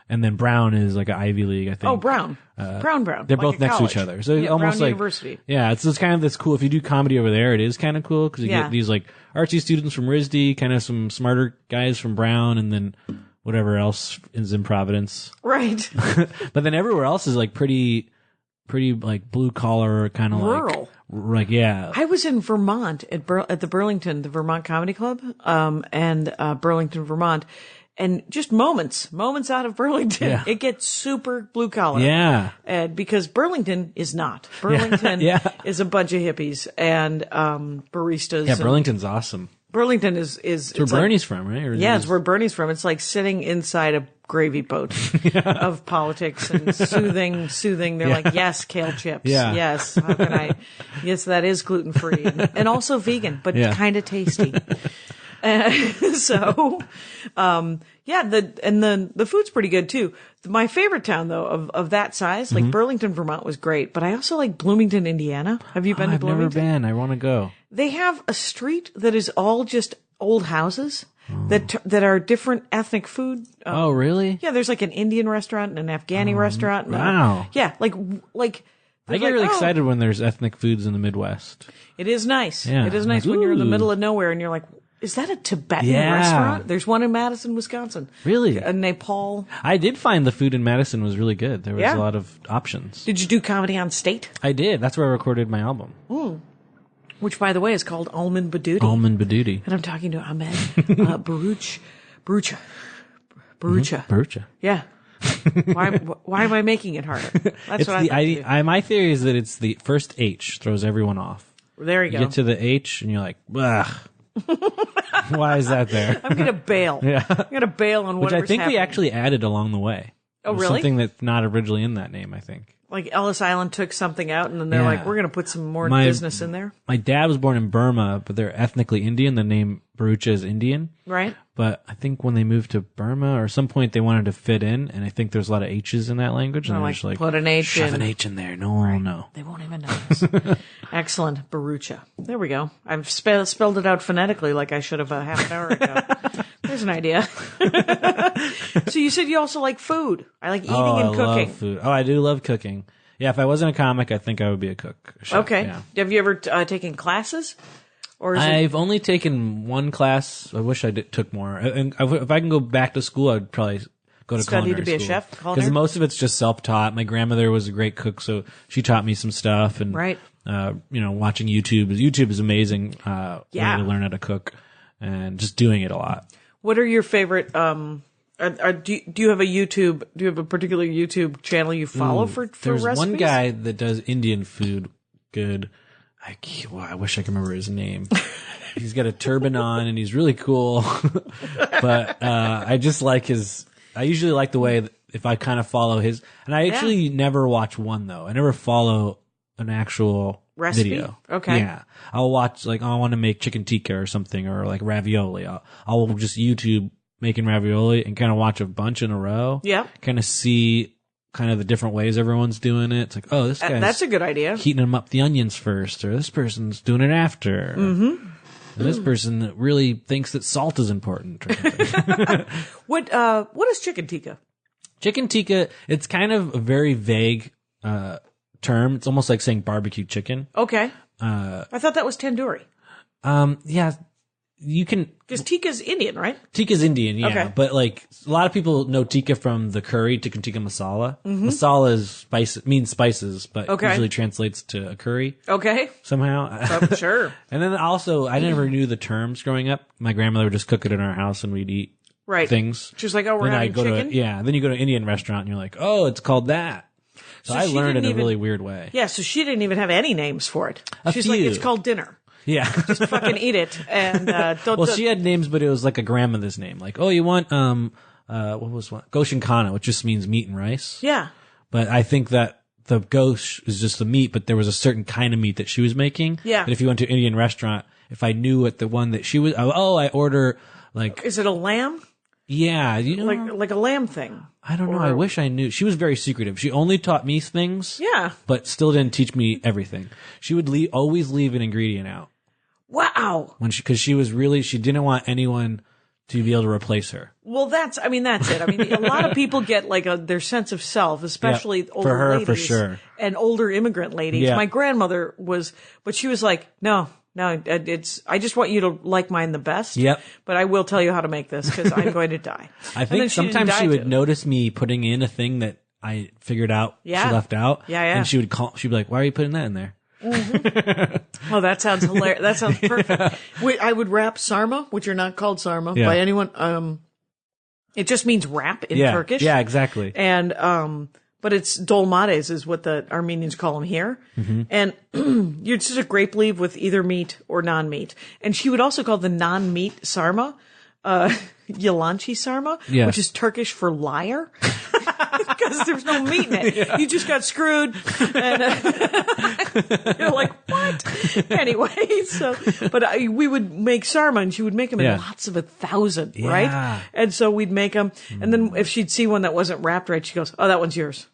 and then Brown is like an Ivy League, I think. Oh, Brown. Brown. They're like both a next college. to each other. So Yeah, almost Brown like University. Yeah, it's kind of this cool. If you do comedy over there, it is kind of cool because you Yeah. get these like artsy students from RISD, kind of some smarter guys from Brown, and then whatever else is in Providence. Right. But then everywhere else is like pretty like blue collar, kind of Rural. Like yeah. I was in Vermont at the Burlington, the Vermont Comedy Club, and Burlington, Vermont, and just moments out of Burlington, Yeah. it gets super blue collar. Yeah. And because Burlington is not. Burlington Yeah. is a bunch of hippies and baristas. Yeah, and Burlington's awesome. Burlington is It's where it's like- Bernie's from, right? Or is yeah, it it's where Bernie's from. It's like sitting inside a gravy boat of politics and soothing. They're like, yes, kale chips. Yeah. Yes. How can I? Yes, that is gluten free and also vegan, but Yeah. kind of tasty. So, the food's pretty good too. My favorite town though of that size, like Burlington, Vermont was great, but I also like Bloomington, Indiana. Have you been to I've never Bloomington? been. I want to go. They have a street that is all just old houses that are different ethnic food. Oh, really? Yeah, there's like an Indian restaurant and an Afghani restaurant. And wow. yeah, like I get really excited when there's ethnic foods in the Midwest. It is nice. Yeah. It is nice Like, when you're in the ooh. middle of nowhere and you're like, is that a Tibetan Yeah. restaurant? There's one in Madison, Wisconsin. Really? A Nepal. I did find the food in Madison was really good. There was Yeah. a lot of options. Did you do comedy on State? I did. That's where I recorded my album. Which, by the way, is called Almond Badoody. Almond Badoody. And I'm talking to Ahmed Bharoocha. Bharoocha. Yeah. Why am I making it harder? That's It's what the, I think. my theory is that it's the first H throws everyone off. There you You go. get to the H and you're like, ugh. Why is that there? I'm gonna bail. Yeah. I'm gonna bail on Which whatever's I think happening. we actually added along the way. Oh, There's really? Something that's not originally in that name, I think. Like Ellis Island took something out, and then they're Yeah. like, "We're gonna put some more My- business in there." My dad was born in Burma, but they're ethnically Indian. The name Bharoocha is Indian. Right? But I think when they moved to Burma or some point they wanted to fit in, and I think there's a lot of H's in that language. And They're they're like, just like, put an H shove in. an H in there. No one will know. They won't even notice. Excellent, Bharoocha. There we go. I've spelled it out phonetically like I should have a half an hour ago. There's an idea. So you said you also like food. I like eating and I cooking. love food. Oh, I do love cooking. Yeah, if I wasn't a comic, I think I would be a cook. A chef, Okay. Yeah. Have you ever taken classes? Or is it I've only taken one class. I wish I took more. And if I can go back to school, I'd probably go to Study culinary to be a school. chef, Because culinary? most of it's just self-taught. My grandmother was a great cook, so she taught me some stuff. And Right. Watching YouTube. YouTube is amazing. Yeah. Way to learn how to cook, and just doing it a lot. What are your favorite? Do you have a YouTube? Do you have a particular YouTube channel you follow for There's recipes? one guy that does Indian food good. I wish I could remember his name. He's got a turban on and he's really cool. But I just like his. I usually like the way that if I kind of follow his. And I actually never watch one though. I never follow an actual Recipe? video. Okay. Yeah, I'll watch like I want to make chicken tikka or something or like ravioli. I'll just YouTube making ravioli and kind of watch a bunch in a row. Yeah. Kind of see kind of the different ways everyone's doing it. It's like, oh, this guy's That's a good idea. heating them up the onions first, or this person's doing it after. Mm-hmm. And this person really thinks that salt is important. Or something. What is chicken tikka? Chicken tikka, it's kind of a very vague term. It's almost like saying barbecue chicken. Okay. I thought that was tandoori. Yeah, you can. Because tikka's Indian, right? Tikka's Indian, yeah. Okay. But like a lot of people know tikka from the curry, tikka masala. Masala is means spices, but Okay. usually translates to a curry Okay. somehow. Oh, sure. And then also, I never knew the terms growing up. My grandmother would just cook it in our house and we'd eat Right. things. She's like, oh, we're Then having I'd go chicken? then you go to an Indian restaurant and you're like, oh, it's called that. So I she learned in didn't a even- really weird way. Yeah, so she didn't even have any names for it. A She's like, few. it's called dinner. Yeah. Just fucking eat it. And don't. Well, she had names, but it was like a grandmother's name. Like, oh, you want, what was one? Goshen Kana, which just means meat and rice. Yeah. But I think that the gosh is just the meat, but there was a certain kind of meat that she was making. Yeah. That if you went to an Indian restaurant, if I knew what the one that she was, I order like, Is it a lamb? yeah, you know, Like a lamb thing? I don't know. or- I wish I knew. She was very secretive. She only taught me things. Yeah. But still didn't teach me everything. She would always leave an ingredient out Wow. because she didn't want anyone to be able to replace her. Well, that's it. I mean, a lot of people get like their sense of self, especially older for her, ladies for sure. and older immigrant ladies. Yeah. My grandmother but she was like, no, I just want you to like mine the best. Yep. But I will tell you how to make this because I'm going to die. I think sometimes she would notice me putting in a thing that I figured out she left out. Yeah. And she'd be like, why are you putting that in there? Mm-hmm. Oh, that sounds hilarious. That sounds perfect. I would wrap sarma, which are not called sarma by anyone. It just means wrap in Turkish. Yeah, exactly. And, but it's dolmades is what the Armenians call them here. Mm-hmm. And it's just a grape leaf with either meat or non-meat. And she would also call the non-meat sarma, yalanchi sarma, which is Turkish for liar. Because there's no meat in it. Yeah. You just got screwed. And you're like, what? Anyway, but we would make sarma and she would make them in lots of 1,000, right? And so we'd make them. And then if she'd see one that wasn't wrapped right, she goes, oh, that one's yours.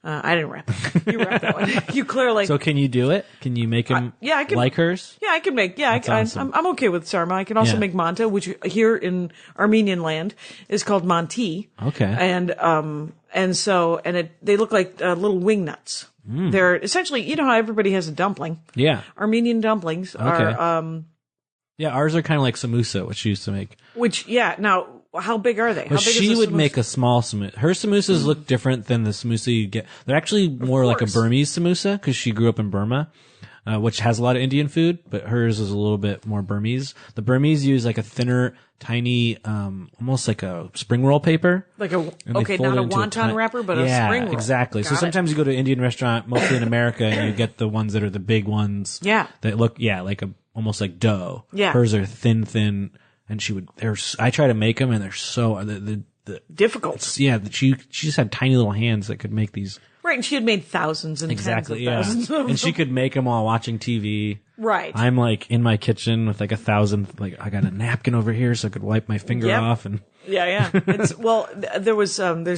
I didn't wrap it. You wrapped that one. You clearly. So can you do it? Can you make them I can, like hers? Yeah, I can make, awesome. I'm okay with sarma. I can also make manta, which here in Armenian land is called manti. Okay. And they look like little wing nuts. Mm. They're essentially, you know how everybody has a dumpling? Yeah. Armenian dumplings are, ours are kind of like samosa, which she used to make. Now, how big are they? How big she would make a small samosa. Her samosas look different than the samosa you get. They're actually more like a Burmese samosa because she grew up in Burma, which has a lot of Indian food, but hers is a little bit more Burmese. The Burmese use like a thinner, tiny, almost like a spring roll paper. Like not a wonton wrapper, but a spring roll. Exactly. So sometimes you go to an Indian restaurant, mostly in America, and you get the ones that are the big ones. Yeah. That look, like almost like dough. Yeah. Hers are thin. And I try to make them and they're so, the difficult. Yeah. She just had tiny little hands that could make these. Right. And she had made thousands and tens of thousands. And she could make them while watching TV. Right. I'm like in my kitchen with like 1,000, like I got a napkin over here so I could wipe my finger off and. Yeah. There's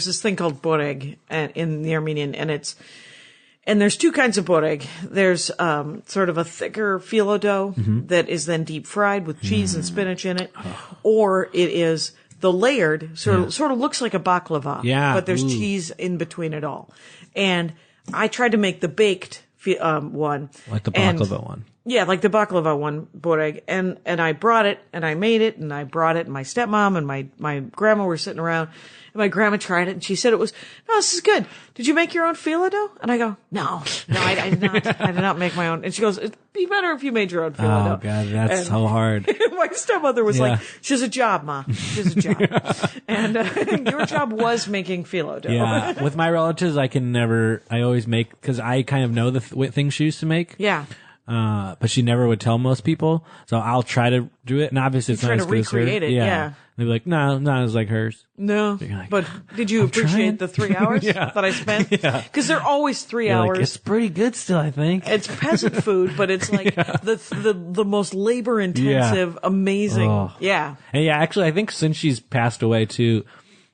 this thing called boreg in the Armenian and there's two kinds of boreg. There's sort of a thicker phyllo dough that is then deep fried with cheese and spinach in it, or it is the layered sort of looks like a baklava, but there's cheese in between it all. And I tried to make the baked one, like the baklava one. Yeah, like the baklava one, boreg. And I brought it and I made it and I brought it and my stepmom and my grandma were sitting around. And my grandma tried it and she said this is good. Did you make your own phyllo dough? And I go, no, I did not. I did not make my own. And she goes, it'd be better if you made your own phyllo dough. Oh God, that's so hard. My stepmother was like, she has a job, Ma. She has a job. And your job was making phyllo dough. Yeah. With my relatives, I always make, cause I kind of know the things she used to make. Yeah. But she never would tell most people. So I'll try to do it. And obviously it's not as good as hers. Recreate it, yeah. They'd be like, no, not as like hers. No. Like, but did you appreciate the 3 hours that I spent? Yeah. Cause they're always 3 hours. Like, it's pretty good still, I think. It's peasant food, but it's like the most labor intensive, amazing. Oh. Yeah. And actually I think since she's passed away too,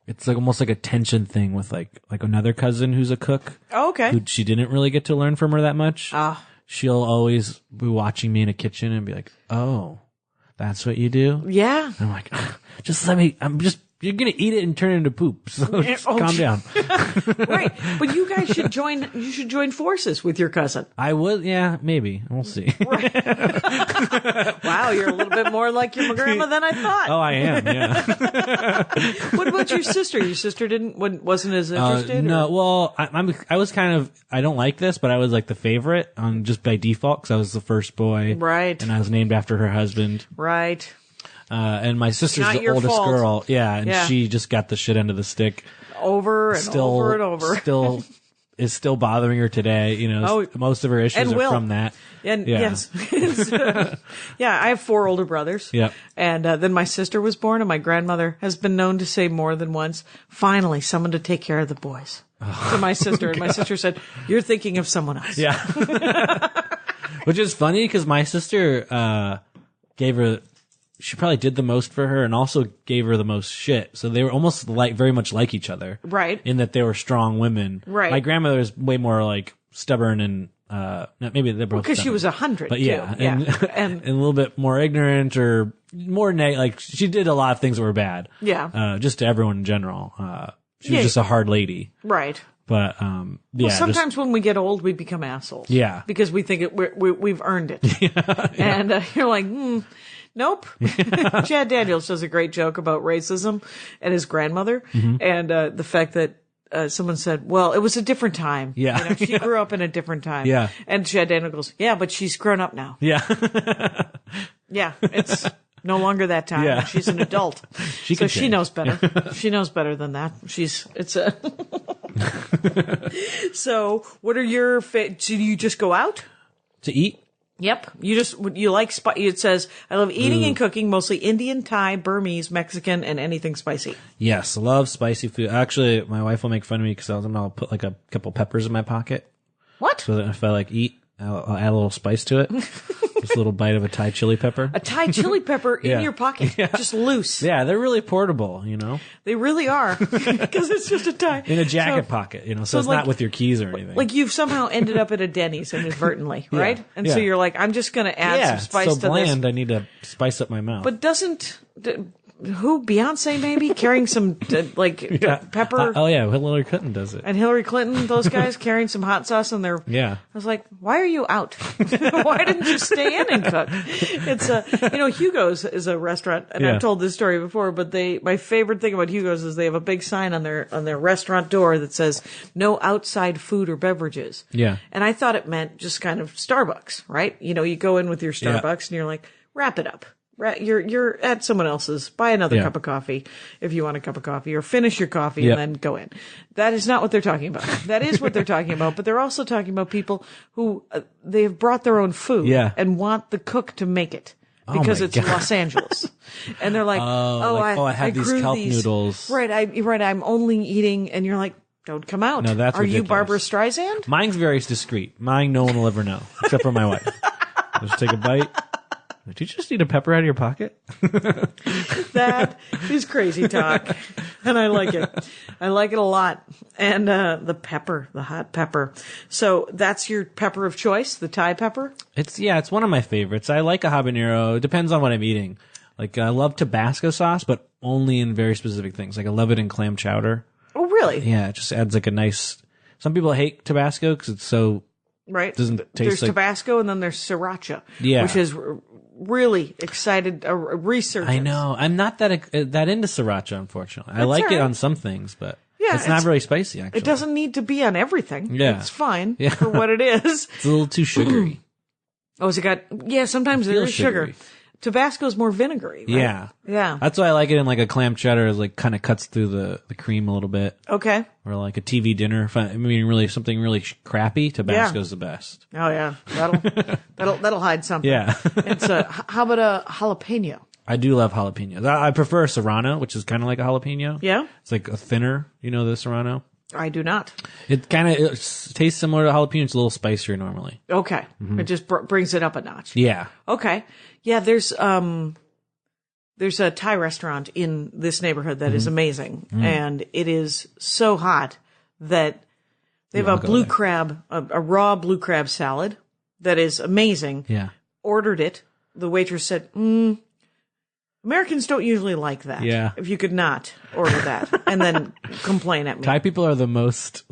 it's like almost like a tension thing with like another cousin who's a cook. Oh, okay. Who she didn't really get to learn from her that much. She'll always be watching me in a kitchen and be like, oh, that's what you do? Yeah. And I'm like, you're going to eat it and turn it into poop. So just calm down. Right. But you guys should join forces with your cousin. I would. Yeah, maybe. We'll see. Right. Wow. You're a little bit more like your grandma than I thought. Oh, I am. Yeah. What about your sister? Your sister wasn't as interested? No. Well, I was kind of, I don't like this, but I was like the favorite just by default because I was the first boy. Right. And I was named after her husband. Right. And my sister's the oldest girl. Yeah. And she just got the shit end of the stick. Over and over. Is still bothering her today. Most of her issues are from that. And yes. I have 4 older brothers. Yep. And then my sister was born and my grandmother has been known to say more than once, finally someone to take care of the boys. To my sister. And my sister said, you're thinking of someone else. Yeah. Which is funny because my sister, she probably did the most for her and also gave her the most shit. So they were almost very much like each other. Right. In that they were strong women. Right. My grandmother is way more like stubborn and maybe they're both Because she was 100. but yeah, too. and a little bit more ignorant or more like she did a lot of things that were bad. Yeah. Just to everyone in general. She was just a hard lady. Right. But Well, sometimes when we get old, we become assholes. Yeah. Because we think we've earned it. Yeah. And you're like, nope. Chad Daniels does a great joke about racism and his grandmother, and the fact that someone said, well, it was a different time. Yeah. You know, she grew up in a different time. Yeah. And Chad Daniels goes, yeah, but she's grown up now. Yeah. Yeah. It's no longer that time. Yeah. She's an adult. She she knows better. She knows better than that. So what are your, do you just go out? To eat? Yep. You like, it says, I love eating and cooking, mostly Indian, Thai, Burmese, Mexican, and anything spicy. Yes, love spicy food. Actually, my wife will make fun of me because I'll put like a couple peppers in my pocket. What? So that if I like eat, I'll add a little spice to it. Just a little bite of a Thai chili pepper. A Thai chili pepper in your pocket, just loose. Yeah, they're really portable, you know? They really are. Because it's just a Thai. In a jacket pocket, you know, so it's like, not with your keys or anything. Like you've somehow ended up at a Denny's inadvertently, right? And so you're like, I'm just going to add some spice it's so to bland, this. I need to spice up my mouth. But Beyonce maybe carrying some pepper? Oh yeah, Hillary Clinton does it. And Hillary Clinton, those guys carrying some hot sauce in their. Yeah. I was like, why are you out? Why didn't you stay in and cook? It's Hugo's is a restaurant, and I've told this story before, but my favorite thing about Hugo's is they have a big sign on their restaurant door that says no outside food or beverages. Yeah. And I thought it meant just kind of Starbucks, right? You know, you go in with your Starbucks and you're like, wrap it up. You're at someone else's. Buy another cup of coffee if you want a cup of coffee, or finish your coffee and then go in. That is not what they're talking about. That is what they're talking about, but they're also talking about people who they've brought their own food and want the cook to make it because it's Los Angeles, and they're like, I had these kelp noodles. Right, I'm only eating, and you're like, don't come out. No, that's Are ridiculous. you Barbara Streisand? Mine's very discreet. Mine, no one will ever know, except for my wife. Just take a bite. Did you just eat a pepper out of your pocket? That is crazy talk. And I like it. I like it a lot. And the hot pepper. So that's your pepper of choice, the Thai pepper? It's one of my favorites. I like a habanero. It depends on what I'm eating. Like, I love Tabasco sauce, but only in very specific things. Like, I love it in clam chowder. Oh, really? Yeah, it just adds like a nice... Some people hate Tabasco because it's so... Right. Doesn't taste There's like... Tabasco, and then there's sriracha. Yeah. Which is really excited, a resurgence. I know. I'm not that into sriracha, unfortunately. I like it on some things, but it's not very spicy, actually. It doesn't need to be on everything. Yeah. It's fine for what it is. It's a little too sugary. Oh, has it got... Yeah, sometimes there is sugar. Tabasco's more vinegary, right? Yeah. Yeah. That's why I like it in like a clam cheddar. Is like kind of cuts through the cream a little bit. Okay. Or like a TV dinner. If I mean, really something really crappy, Tabasco's the best. Oh yeah, that'll hide something. Yeah. It's how about a jalapeno? I do love jalapenos. I prefer Serrano, which is kind of like a jalapeno. Yeah. It's like a thinner, the Serrano. I do not. It kind of tastes similar to jalapeno. It's a little spicier normally. Okay. It just brings it up a notch. Yeah. Okay. Yeah, there's a Thai restaurant in this neighborhood that is amazing, and it is so hot that they have a raw blue crab salad that is amazing. Yeah. Ordered it. The waitress said, Americans don't usually like that. Yeah. If you could not order that and then complain at me. Thai people are the most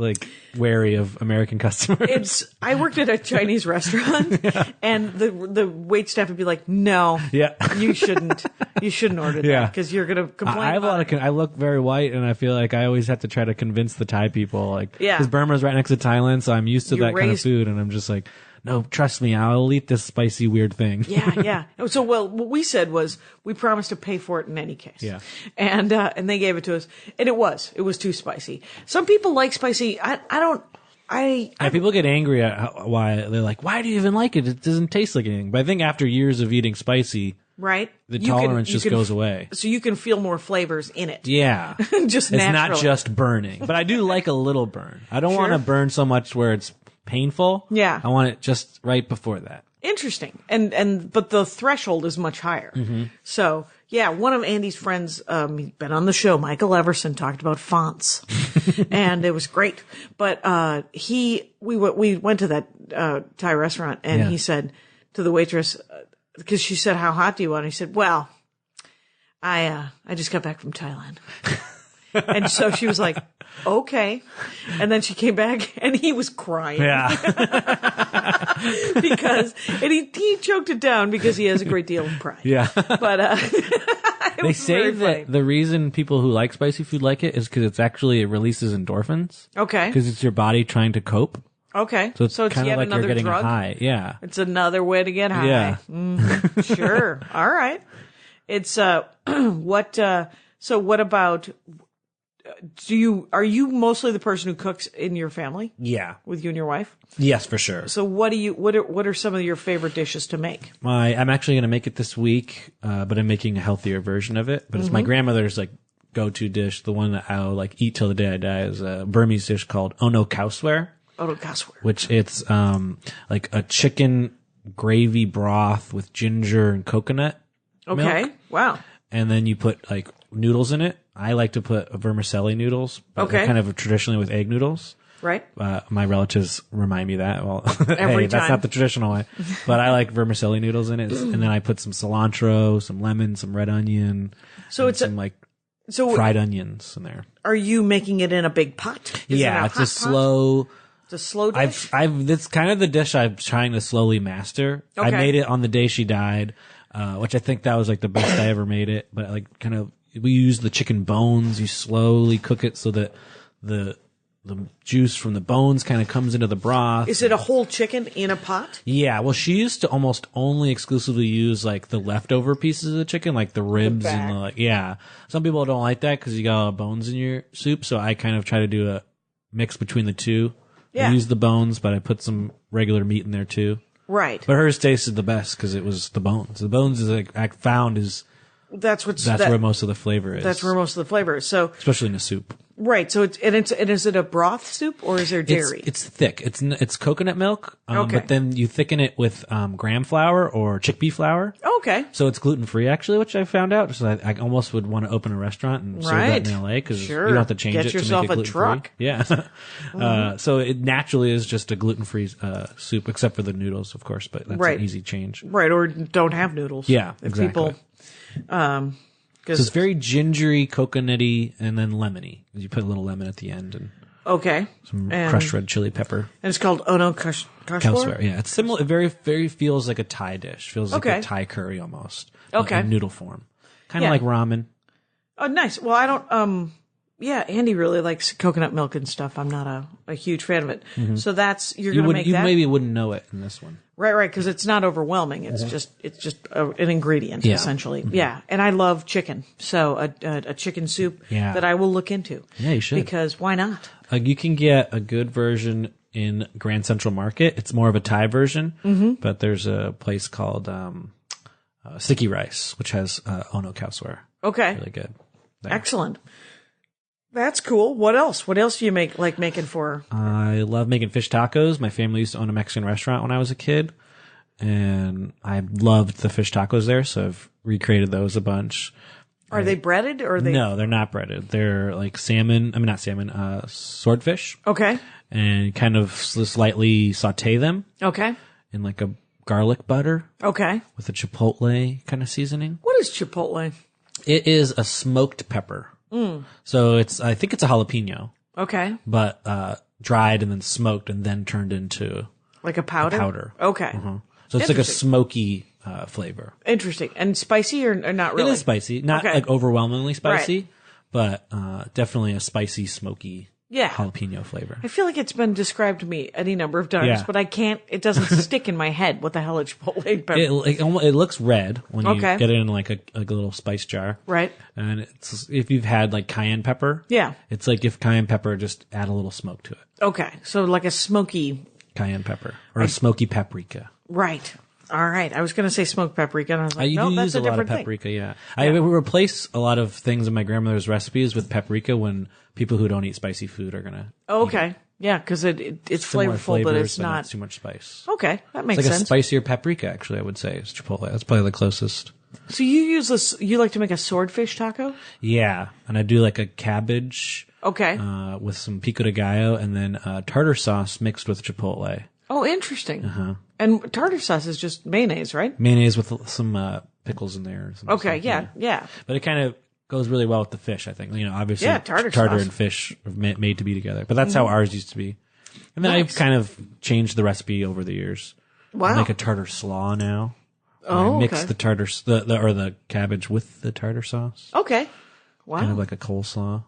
wary of American customers. I worked at a Chinese restaurant and the wait staff would be like, no, you shouldn't order that because you're going to complain. I look very white and I feel like I always have to try to convince the Thai people because Burma's right next to Thailand. So I'm used to that kind of food and I'm just like, no, trust me, I'll eat this spicy weird thing. Yeah. So, what we said was we promised to pay for it in any case. Yeah. And they gave it to us, and it was too spicy. Some people like spicy. People get angry at why they're like, why do you even like it? It doesn't taste like anything. But I think after years of eating spicy, right, the tolerance just goes away. So you can feel more flavors in it. Yeah. Just it's naturally. not just burning, but I do like a little burn. I don't want to burn so much where it's painful. Yeah. I want it just right before that. Interesting. But the threshold is much higher. Mm-hmm. So, yeah, one of Andy's friends, he's been on the show, Michael Everson, talked about fonts. And it was great. But we went to that Thai restaurant, and Yeah. he said to the waitress, because she said, "How hot do you want?" He said, "Well, I just got back from Thailand." And so she was like, "Okay." And then she came back and he was crying. Yeah. And he choked it down because he has a great deal of pride. Yeah. But, They say that the reason people who like spicy food like it is because it releases endorphins. Okay. Because it's your body trying to cope. Okay. So it's kind yet of like another you're getting drug? a high. Yeah. It's another way to get high. Yeah. Sure. All right. It's, so what about, are you mostly the person who cooks in your family Yeah. with you and your wife? Yes, for sure. So what are some of your favorite dishes to make? I'm actually going to make it this week, but I'm making a healthier version of it. But it's my grandmother's like go-to dish. The one that I'll like eat till the day I die is a Burmese dish called Ono Kausware. Oh, Kausware. Which it's like a chicken gravy broth with ginger and coconut Okay. milk. Wow. And then you put like noodles in it. I like to put vermicelli noodles, but they're Okay. kind of traditionally with egg noodles. Right. My relatives remind me that. Well, Every hey, that's time. not the traditional way, but I like vermicelli noodles in it. And then I put some cilantro, some lemon, some red onion. So and it's some fried onions in there. Are you making it in a big pot? Is it Yeah, a it's hot a pot? slow. It's a slow dish? That's kind of the dish I'm trying to slowly master. I Okay. made it on the day she died, which I think that was like the best I ever made it. But like kind of, we use the chicken bones. You slowly cook it so that the juice from the bones kind of comes into the broth. Is it a whole chicken in a pot? Yeah, well, she used to almost only exclusively use like the leftover pieces of the chicken, like the ribs back. and yeah. Some people don't like that because you got all the bones in your soup. So I kind of try to do a mix between the two. Yeah. I use the bones, but I put some regular meat in there too. Right. But hers tasted the best because it was the bones. The bones is like I found is That's where most of the flavor is. That's where most of the flavor is. So especially in a soup. right. So is it a broth soup or is there dairy? It's thick. It's coconut milk. Okay. But then you thicken it with graham flour or chickpea flour. Okay. So it's gluten free actually, which I found out. So I almost would want to open a restaurant and serve Right. that in LA because Sure. you don't have to change Get it to yourself make it a gluten truck. free. Yeah. So it naturally is just a gluten free soup, except for the noodles, of course. But that's Right. an easy change. Right. Or don't have noodles. Yeah, If exactly. people, So it's very gingery, coconutty, and then lemony. You put a little lemon at the end and okay. some And- crushed red chili pepper. And it's called Ono Kausware? Kausware, yeah, it's similar. It very feels like a Thai dish. Feels like Okay. a Thai curry almost. Okay. In noodle form, kind of Yeah. like ramen. Oh, nice. Well, I don't, yeah, Andy really likes coconut milk and stuff. I'm not a huge fan of it. So you're going to make You that? maybe wouldn't know it in this one. Right, because it's not overwhelming. It's just an ingredient Yeah. essentially. Yeah, and I love chicken, so a chicken soup Yeah. that I will look into. Yeah, you should. Because why not? You can get a good version in Grand Central Market. It's more of a Thai version, but there's a place called Sticky Rice, which has Ono Kausware. Okay, Really good. There. excellent. That's cool. What else? What else do you like making for? I love making fish tacos. My family used to own a Mexican restaurant when I was a kid, and I loved the fish tacos there, so I've recreated those a bunch. Are they breaded or are they? No, they're not breaded. They're like salmon. I mean, not salmon. Swordfish, Okay. and kind of slightly saute them Okay. in like a garlic butter Okay. with a chipotle kind of seasoning. What is chipotle? It is a smoked pepper. So I think it's a jalapeno, Okay. but dried and then smoked and then turned into Like a powder. powder. Okay. So it's like a Interesting. smoky flavor. Interesting. And spicy or not really? It is spicy, not Okay. like overwhelmingly spicy, but definitely a spicy, smoky Yeah. jalapeno flavor. I feel like it's been described to me any number of times, Yeah. but I can't. It doesn't stick in my head. What the hell is chipotle pepper? It looks red when you Okay. get it in like a little spice jar. Right. And it's if you've had like cayenne pepper. Yeah. It's like if cayenne pepper, just add a little smoke to it. Okay. So like a smoky. Cayenne pepper or a smoky paprika. Right. All right. I was going to say smoked paprika, and I was like, You no, do that's use a a lot of different thing. paprika, yeah. I replace a lot of things in my grandmother's recipes with paprika when people who don't eat spicy food are gonna. Oh, okay. Yeah, because it's Similar flavorful, but flavors, it's not. too much spice. Okay, that makes It's like sense. a spicier paprika, actually. I would say is chipotle. That's probably the closest. So you use this? You like to make a swordfish taco? Yeah, and I do like a cabbage Okay. with some pico de gallo and then tartar sauce mixed with chipotle. Oh, interesting. And tartar sauce is just mayonnaise, right? Mayonnaise with some pickles in there. Or something. Okay, yeah. But it kind of goes really well with the fish, I think. Obviously, tartar tartar sauce. and fish are made to be together. But that's how ours used to be. And then I've kind of changed the recipe over the years. Wow. I make a tartar slaw now. Oh, I mix okay. the tartar, the cabbage with the tartar sauce. Okay. Wow. Kind of like a coleslaw.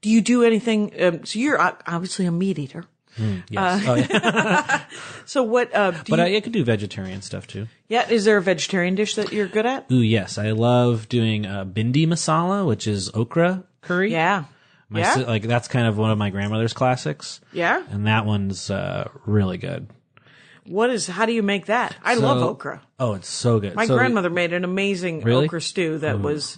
Do you do anything? So you're obviously a meat eater. Yes. So what? But I could do vegetarian stuff too. Yeah. Is there a vegetarian dish that you're good at? Ooh, yes. I love doing bindi masala, which is okra curry. Yeah. That's kind of one of my grandmother's classics. Yeah. And that one's really good. How do you make that? I love okra. Oh, it's so good. My grandmother made an amazing okra stew that was,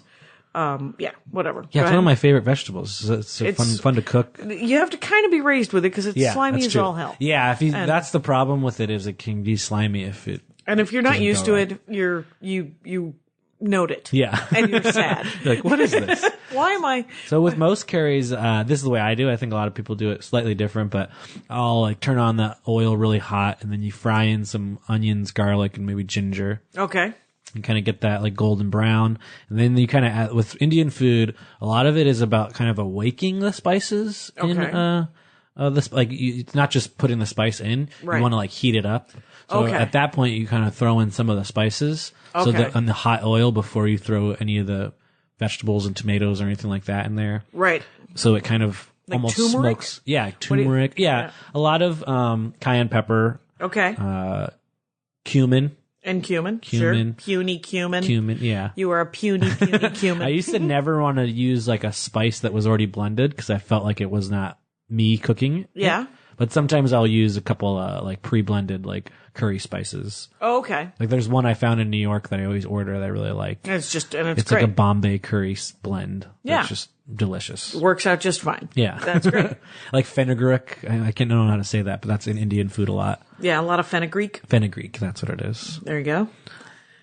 whatever. Yeah, it's one of my favorite vegetables. It's fun to cook. You have to kind of be raised with it because it's slimy as all hell. Yeah, that's the problem with it is it can be slimy if you're not used to it, you note it. Yeah. And you're sad. You're like, what is this? Why am I? So with most curries, this is the way I do it. I think a lot of people do it slightly different, but I'll turn on the oil really hot and then you fry in some onions, garlic, and maybe ginger. Okay. And kind of get that golden brown. And then you kind of add, with Indian food, a lot of it is about kind of awaking the spices in, it's not just putting the spice in. Right. You want to heat it up. So at that point, you kind of throw in some of the spices. So that on the hot oil before you throw any of the vegetables and tomatoes or anything like that in there. Right. So it kind of almost turmeric? smokes. Yeah, turmeric. Yeah. A lot of cayenne pepper. Okay. Cumin. And cumin. Cumin. Sure. Puny cumin. Cumin, yeah. You are a puny cumin. I used to never want to use a spice that was already blended because I felt like it was not me cooking it. Yeah. But sometimes I'll use a couple pre-blended curry spices. Oh, okay. There's one I found in New York that I always order that I really like. It's It's great. like a Bombay curry blend. Yeah. It's just delicious. Works out just fine. Yeah. That's great. Like fenugreek. I can't know how to say that, but that's in Indian food a lot. Yeah, a lot of fenugreek. Fenugreek, that's what it is. There you go.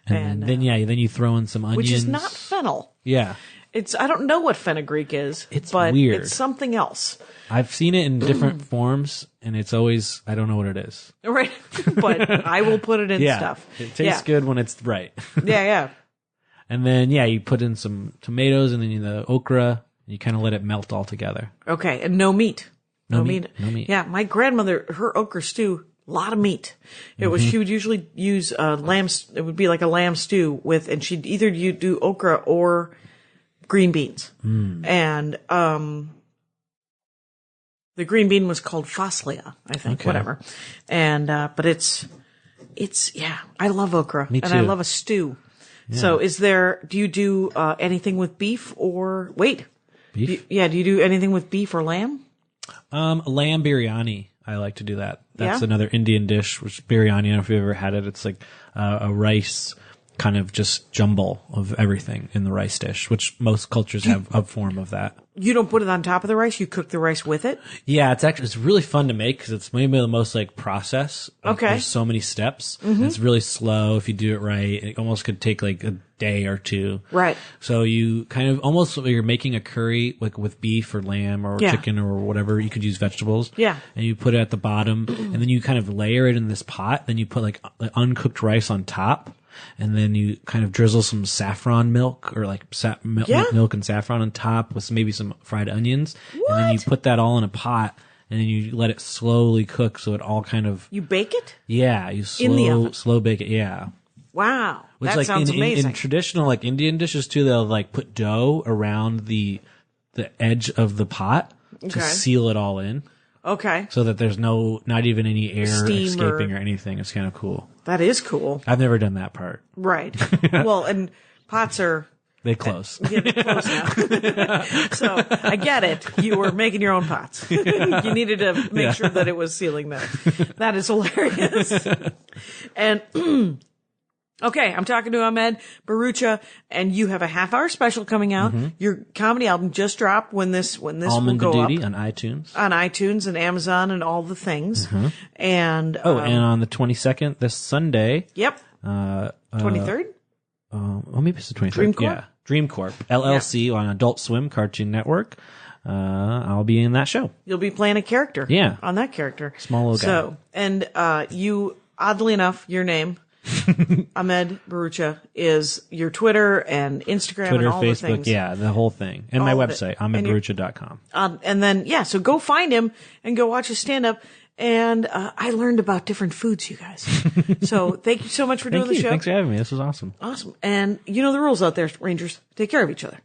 And then you throw in some onions. Which is not fennel. Yeah. I don't know what fenugreek is. It's but weird. It's something else. I've seen it in different forms, and it's always, I don't know what it is. Right. But I will put it in stuff. It tastes good when it's right. Yeah. And then, you put in some tomatoes and then the okra, and you kind of let it melt all together. Okay. And no meat. No meat. Yeah. My grandmother, her okra stew, a lot of meat. It was, she would usually use lamb, it would be like a lamb stew and she'd either do okra or green beans. And, the green bean was called faslia, I think, whatever. And, but it's, I love okra. Me too. And I love a stew. Yeah. So do you do, anything with beef or, Beef? Do you do anything with beef or lamb? Lamb biryani. I like to do that. That's Yeah? another Indian dish, which biryani, I don't know if you've ever had it. It's like a rice kind of just jumble of everything in the rice dish, which most cultures have a form of that. You don't put it on top of the rice. You cook the rice with it. Yeah, it's really fun to make because it's maybe the most process. Okay. There's so many steps. It's really slow if you do it right. It almost could take a day or two. Right. So you kind of almost you're making a curry with beef or lamb or chicken or whatever. You could use vegetables. Yeah. And you put it at the bottom and then you kind of layer it in this pot. Then you put uncooked rice on top. And then you kind of drizzle some saffron milk or milk and saffron on top with maybe some fried onions. What? And then you put that all in a pot and then you let it slowly cook so it all kind of... You bake it? Yeah, you In the oven? slow bake it, yeah. Wow. Which that sounds amazing. In traditional Indian dishes too, they'll put dough around the edge of the pot to seal it all in. Okay. So that there's not even any air Steam escaping or anything. It's kind of cool. That is cool. I've never done that part. Right. Well, and pots are... They close. Yeah, they're close now. So I get it. You were making your own pots. You needed to make sure that it was sealing them. That is hilarious. And... Okay, I'm talking to Ahmed Bharoocha, and you have a half-hour special coming out. Your comedy album just dropped when this Almond will go Badoody up on iTunes. on iTunes and Amazon and all the things. And and on the 22nd, this Sunday. yep, 23rd. Maybe it's the 23rd. Dream Corp? Yeah, Dream Corp LLC on Adult Swim Cartoon Network. I'll be in that show. You'll be playing a character. Yeah. On that character. Small little guy. So, and you, oddly enough, your name, Ahmed Bharoocha, is your Twitter and Instagram Twitter, and all Facebook, the things. yeah, the whole thing. And my All of it. website, And ahmedbharoocha.com. And then, yeah, so go find him and go watch his stand-up. And I learned about different foods, you guys. So thank you so much for doing Thank you. the show. Thanks for having me. This was awesome. Awesome. And you know the rules out there, Rangers. Take care of each other.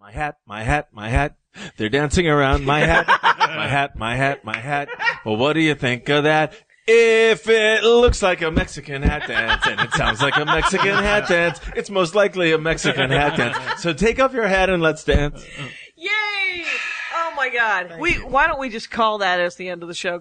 My hat, my hat, my hat. They're dancing around my hat. My hat, my hat, my hat. Well, what do you think of that? If it looks like a Mexican hat dance and it sounds like a Mexican hat dance, it's most likely a Mexican hat dance. So take off your hat and let's dance. Yay! Oh my God. Why don't we just call that as the end of the show?